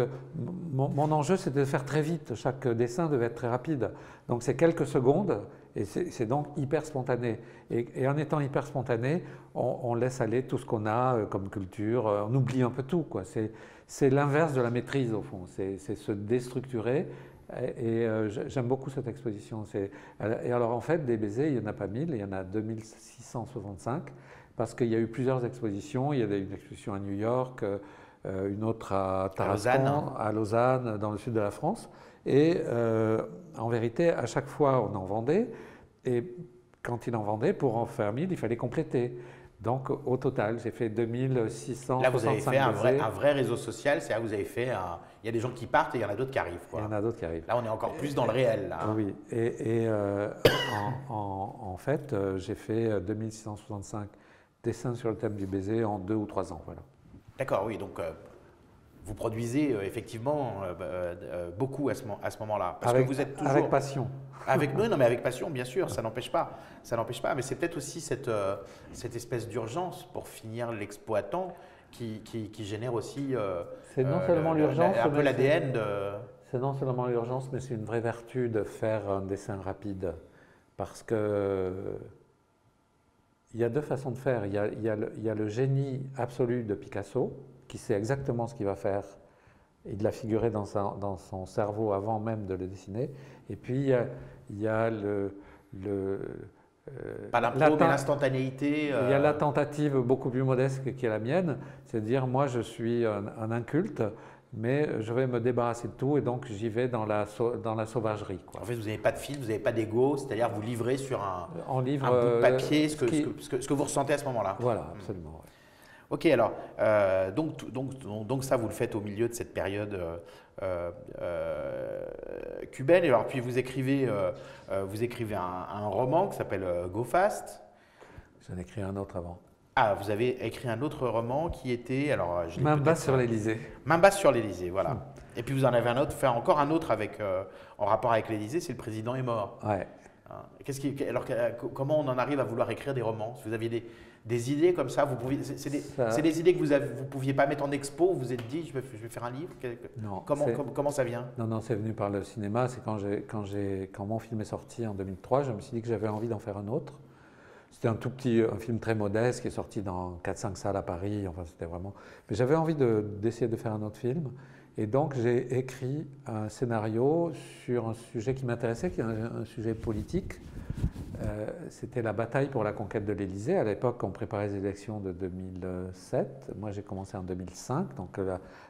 mon enjeu, c'était de faire très vite. Chaque dessin devait être très rapide. Donc, c'est quelques secondes, et c'est donc hyper spontané. Et en étant hyper spontané, on laisse aller tout ce qu'on a comme culture, on oublie un peu tout, quoi. C'est l'inverse de la maîtrise, au fond. C'est se déstructurer. Et j'aime beaucoup cette exposition. Et alors, en fait, des baisers, il n'y en a pas 1000, il y en a 2665. Parce qu'il y a eu plusieurs expositions. Il y a eu une exposition à New York, une autre à Tarascon, à Lausanne, dans le sud de la France. Et en vérité, à chaque fois, on en vendait. Et quand il en vendait, pour en faire 1000, il fallait compléter. Donc, au total, j'ai fait 2665 Là, vous avez fait baisers. un vrai réseau social. C'est-à-dire que vous avez fait il y a des gens qui partent et il y en a d'autres qui arrivent. Quoi. Il y en a d'autres qui arrivent. Là, on est encore plus dans le réel. Là. Oui. Et en fait, j'ai fait 2665 dessins sur le thème du baiser en 2 ou 3 ans. Voilà. D'accord, oui. Donc, vous produisez effectivement beaucoup à ce moment-là. Parce que vous êtes toujours. Avec passion. Non, mais avec passion, bien sûr, ça n'empêche pas. Ça n'empêche pas. Mais c'est peut-être aussi cette espèce d'urgence pour finir l'exploitant qui génère aussi. C'est non seulement l'urgence. Un peu l'ADN de. C'est non seulement l'urgence, mais c'est une vraie vertu de faire un dessin rapide. Parce que. Il y a deux façons de faire. Il y a le génie absolu de Picasso, qui sait exactement ce qu'il va faire et de la figurer dans son cerveau avant même de le dessiner. Et puis, il y a pas l'impro, mais l'instantanéité. Il y a la tentative beaucoup plus modeste qui est la mienne, c'est de dire, moi, je suis un inculte, mais je vais me débarrasser de tout et donc j'y vais dans la sauvagerie. Quoi. En fait, vous n'avez pas de fil, vous n'avez pas d'ego, c'est-à-dire vous livrez sur un bout de papier ce que vous ressentez à ce moment-là. Voilà, absolument. Ouais. Ok, alors, donc ça, vous le faites au milieu de cette période cubaine. Et alors, puis vous écrivez un roman qui s'appelle Go Fast. J'en ai écrit un autre avant. Ah, vous avez écrit un autre roman qui était… alors Main basse sur l'Élysée. Main basse sur l'Élysée, voilà. Et puis vous en avez encore un autre en rapport avec l'Élysée, c'est Le Président est mort. Ouais. Alors, comment on en arrive à vouloir écrire des romans? Si vous aviez des idées comme ça, c'est des idées que vous ne pouviez pas mettre en expo, vous vous êtes dit, je vais faire un livre? Non. Comment ça vient? Non, c'est venu par le cinéma. C'est quand mon film est sorti en 2003, je me suis dit que j'avais envie d'en faire un autre. C'était un film très modeste qui est sorti dans 4-5 salles à Paris. Enfin, c'était vraiment. Mais j'avais envie d'essayer de faire un autre film. Et donc, j'ai écrit un scénario sur un sujet qui m'intéressait, qui est un sujet politique. C'était la bataille pour la conquête de l'Élysée. À l'époque, on préparait les élections de 2007. Moi, j'ai commencé en 2005. Donc,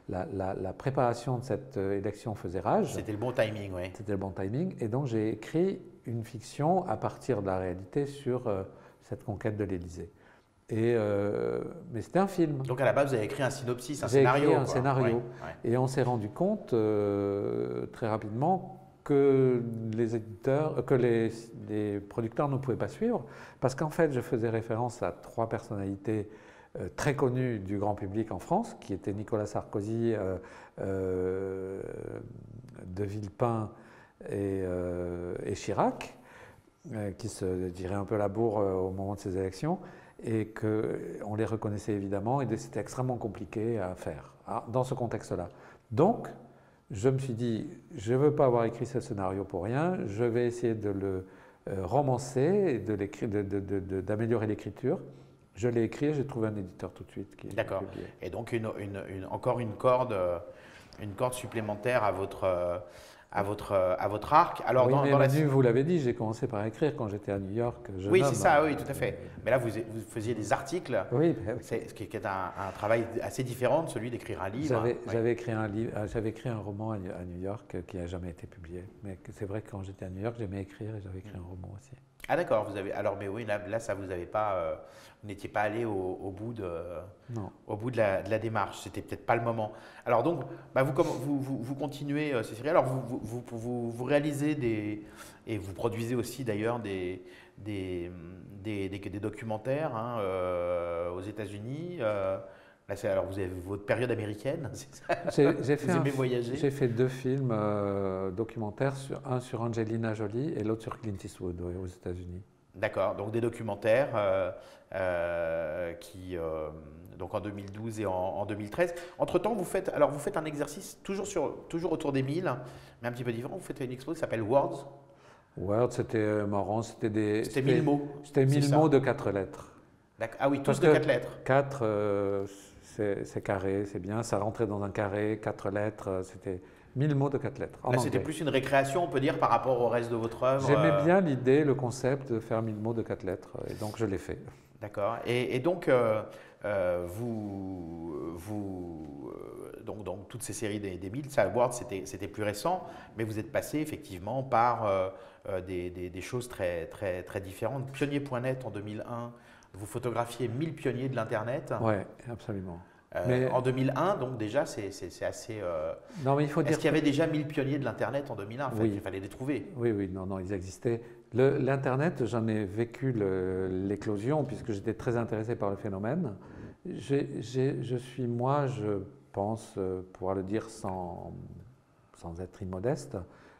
la préparation de cette élection faisait rage. C'était le bon timing, oui. C'était le bon timing. Et donc, j'ai écrit une fiction à partir de la réalité sur cette conquête de l'Élysée. Mais c'était un film. Donc à la base, vous avez écrit un synopsis, un J'ai scénario. écrit un quoi. scénario. Ouais, ouais. Et on s'est rendu compte très rapidement que les éditeurs, que les producteurs ne pouvaient pas suivre, parce qu'en fait, je faisais référence à 3 personnalités très connues du grand public en France, qui étaient Nicolas Sarkozy, De Villepin et Chirac, qui se tiraient un peu la bourre au moment de ces élections, et qu'on les reconnaissait évidemment, et c'était extrêmement compliqué à faire dans ce contexte-là. Donc, je me suis dit, je ne veux pas avoir écrit ce scénario pour rien, je vais essayer de le romancer, et d'améliorer l'écriture. Je l'ai écrit et j'ai trouvé un éditeur tout de suite qui l'a publié. Et donc encore une corde supplémentaire à votre arc. Alors, oui, mais Manu, vous l'avez dit, j'ai commencé par écrire quand j'étais à New York. Oui, c'est ça, oui, tout à fait. Mais là, vous faisiez des articles, oui, ce qui est un travail assez différent de celui d'écrire un livre. J'avais écrit un roman à New York qui n'a jamais été publié. Mais c'est vrai que quand j'étais à New York, j'aimais écrire et j'avais écrit un roman aussi. Ah d'accord, mais oui, là ça vous avez pas, vous n'étiez pas allé au bout de la démarche, c'était peut-être pas le moment. Alors donc, vous continuez ces séries. Alors vous réalisez et vous produisez aussi d'ailleurs des documentaires aux États-Unis. Alors vous avez votre période américaine, c'est ça? Vous aimez voyager? J'ai fait 2 films documentaires, un sur Angelina Jolie et l'autre sur Clint Eastwood aux États-Unis. D'accord, donc des documentaires donc en 2012 et en 2013. Entre-temps, vous faites un exercice toujours autour des 1000, mais un petit peu différent. Vous faites une expo qui s'appelle Words. Words, c'était marrant, C'était 1000 mots. C'était 1000 mots de 4 lettres. Ah oui, tous de 4 lettres. 4, c'est carré, c'est bien. Ça rentrait dans un carré, 4 lettres, c'était 1000 mots de 4 lettres. Là, c'était plus une récréation, on peut dire, par rapport au reste de votre œuvre. J'aimais bien l'idée, le concept de faire 1000 mots de 4 lettres, et donc je l'ai fait. D'accord. Et donc, donc, toutes ces séries des 1000, ça, Words, c'était plus récent, mais vous êtes passé effectivement par des choses très, très, très différentes. Pionnier.net en 2001. Vous photographiez 1000 pionniers de l'Internet. Oui, absolument. En 2001, donc déjà, c'est assez… Non, mais il faut dire… Est-ce qu'il y avait déjà 1000 pionniers de l'Internet en 2001 en fait, oui. Il fallait les trouver. Oui, non, ils existaient. L'Internet, j'en ai vécu l'éclosion puisque j'étais très intéressé par le phénomène. Je suis, moi, je pense pouvoir le dire sans être immodeste,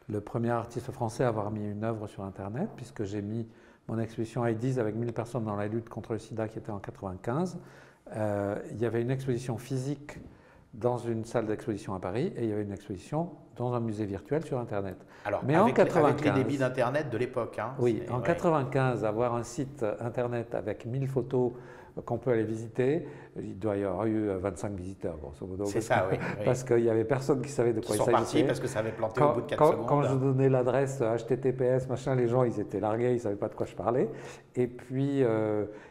le premier artiste français à avoir mis une œuvre sur Internet puisque j'ai mis mon exposition AIDS avec 1000 personnes dans la lutte contre le sida qui était en 1995. Il y avait une exposition physique dans une salle d'exposition à Paris et il y avait une exposition dans un musée virtuel sur Internet. Alors, mais avec les débits débits d'Internet de l'époque. Oui, en 1995, avoir un site Internet avec 1000 photos qu'on peut aller visiter, il doit y avoir eu 25 visiteurs, grosso modo. C'est ça, oui. Parce qu'il n'y avait personne qui savait de quoi il s'agissait. Ils sont partis parce que ça avait planté au bout de 4 secondes. Quand je donnais l'adresse HTTPS, machin, les gens, ils étaient largués, ils ne savaient pas de quoi je parlais. Et puis,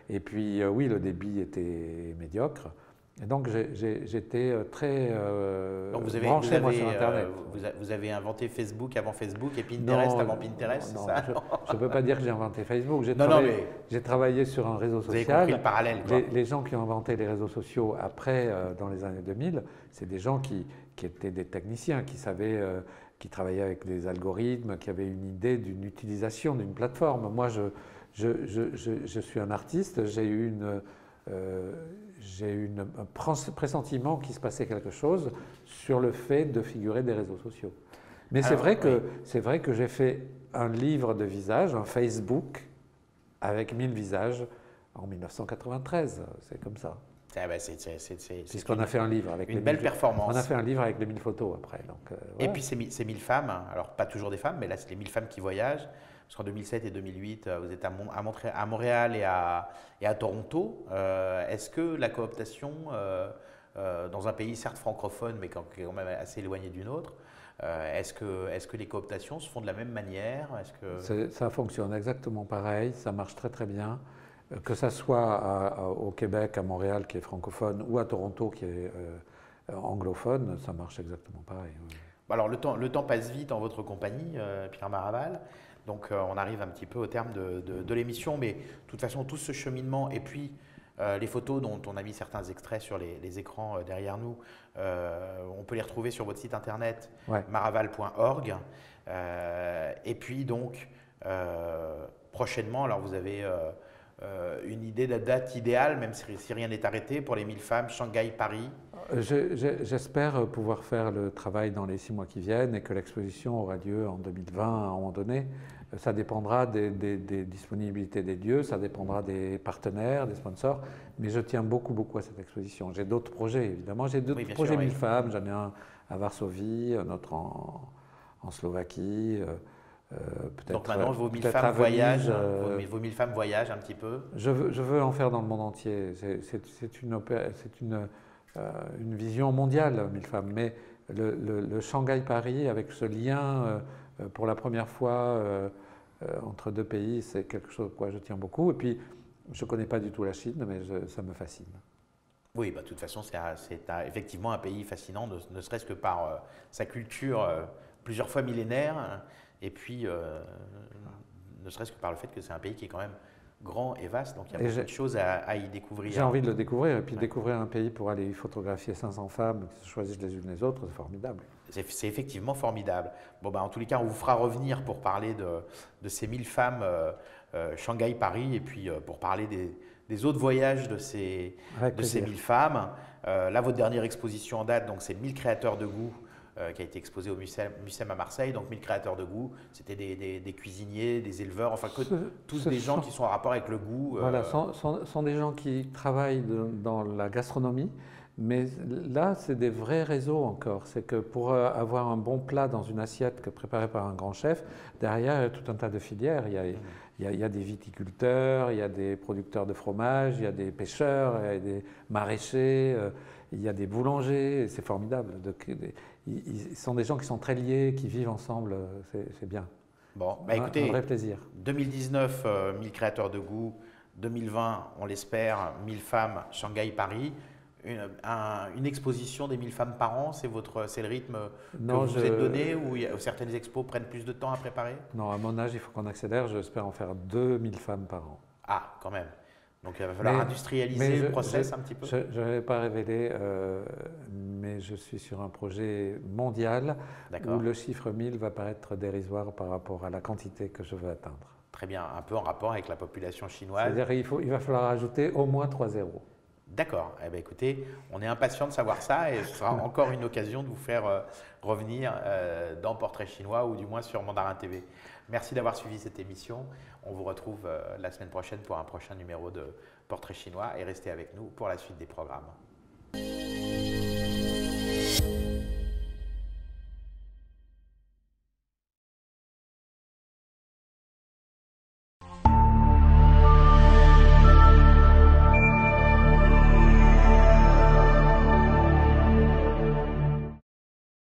oui, le débit était médiocre. Et donc, j'étais très branché moi, sur Internet. Vous avez inventé Facebook avant Facebook et Pinterest avant Pinterest, non, c'est ça? Je ne peux pas dire que j'ai inventé Facebook. J'ai travaillé sur un réseau social. Vous avez compris le parallèle, quoi. Les gens qui ont inventé les réseaux sociaux après, dans les années 2000, c'est des gens qui étaient des techniciens, qui savaient, qui travaillaient avec des algorithmes, qui avaient une idée d'une utilisation d'une plateforme. Moi, je suis un artiste, j'ai eu un pressentiment qu'il se passait quelque chose sur le fait de figurer des réseaux sociaux. Mais c'est vrai que j'ai fait un livre de visages, un Facebook, avec 1000 visages en 1993. C'est comme ça. Puisqu'on a fait un livre avec une belle performance. On a fait un livre avec les 1000 photos après. Donc, et puis ces 1000 femmes, alors pas toujours des femmes, mais là c'est les 1000 femmes qui voyagent. Parce qu'en 2007 et 2008, vous êtes à Montréal et à Toronto. Est-ce que la cooptation dans un pays certes francophone, mais qui est quand même assez éloigné du nôtre, est-ce que les cooptations se font de la même manière? Ça fonctionne exactement pareil, ça marche très très bien. Que ça soit au Québec, à Montréal qui est francophone, ou à Toronto qui est anglophone, ça marche exactement pareil. Oui. Alors le temps passe vite en votre compagnie, Pierre Maraval. Donc on arrive un petit peu au terme de l'émission, mais de toute façon tout ce cheminement et puis les photos dont on a mis certains extraits sur les écrans derrière nous, on peut les retrouver sur votre site internet maraval.org. Et puis donc prochainement, alors vous avez une idée de date idéale, même si rien n'est arrêté, pour les 1000 femmes Shanghai-Paris? J'espère pouvoir faire le travail dans les 6 mois qui viennent et que l'exposition aura lieu en 2020 à un moment donné. Ça dépendra des disponibilités des lieux, ça dépendra des partenaires, des sponsors, mais je tiens beaucoup à cette exposition. J'ai d'autres projets, évidemment. J'ai d'autres projets 1000 femmes, j'en ai un à Varsovie, un autre en Slovaquie. Donc maintenant, vos 1000 femmes voyagent, vos 1000 femmes voyagent un petit peu? Je veux en faire dans le monde entier. C'est une vision mondiale, 1000 femmes. Mais le Shanghai-Paris, avec ce lien pour la première fois entre deux pays, c'est quelque chose à quoi je tiens beaucoup. Et puis, je ne connais pas du tout la Chine, mais ça me fascine. Oui, de toute façon, c'est effectivement un pays fascinant, ne serait-ce que par sa culture plusieurs fois millénaire, et puis ne serait-ce que par le fait que c'est un pays qui est quand même grand et vaste, donc il y a beaucoup de choses à y découvrir. J'ai envie de le découvrir, et puis découvrir un pays pour aller photographier 500 femmes qui se choisissent les unes les autres, c'est formidable. C'est effectivement formidable. Bon, en tous les cas, on vous fera revenir pour parler de ces 1000 femmes Shanghai-Paris, et puis pour parler des autres voyages de ces 1000 femmes. Là, votre dernière exposition en date, donc c'est 1000 créateurs de goût, qui a été exposé au MUSEM à Marseille. Donc 1000 créateurs de goût, c'était des cuisiniers, des éleveurs, enfin tous des gens qui sont en rapport avec le goût. Voilà, sont des gens qui travaillent dans la gastronomie, mais là c'est des vrais réseaux encore. C'est que pour avoir un bon plat dans une assiette préparée par un grand chef, derrière il y a tout un tas de filières. Il y a des viticulteurs, il y a des producteurs de fromage, il y a des pêcheurs, il y a des maraîchers, il y a des boulangers, c'est formidable. Ils sont des gens qui sont très liés, qui vivent ensemble, c'est bien. Bon, écoutez, un vrai plaisir. 2019, 1000 créateurs de goût, 2020, on l'espère, 1000 femmes Shanghai-Paris. Une exposition des 1000 femmes par an, c'est le rythme que vous vous êtes donné, ou certaines expos prennent plus de temps à préparer? Non, à mon âge, il faut qu'on accélère. J'espère en faire 2000 femmes par an. Ah, quand même. Donc il va falloir industrialiser le process un petit peu. Je ne vais pas révéler, mais je suis sur un projet mondial où le chiffre 1000 va paraître dérisoire par rapport à la quantité que je veux atteindre. Très bien, un peu en rapport avec la population chinoise. C'est-à-dire qu'il va falloir ajouter au moins 3 zéros. D'accord. Eh bien, écoutez, on est impatient de savoir ça, et ce sera encore une occasion de vous faire revenir dans Portrait Chinois, ou du moins sur Mandarin TV. Merci d'avoir suivi cette émission. On vous retrouve la semaine prochaine pour un prochain numéro de Portrait Chinois, et restez avec nous pour la suite des programmes.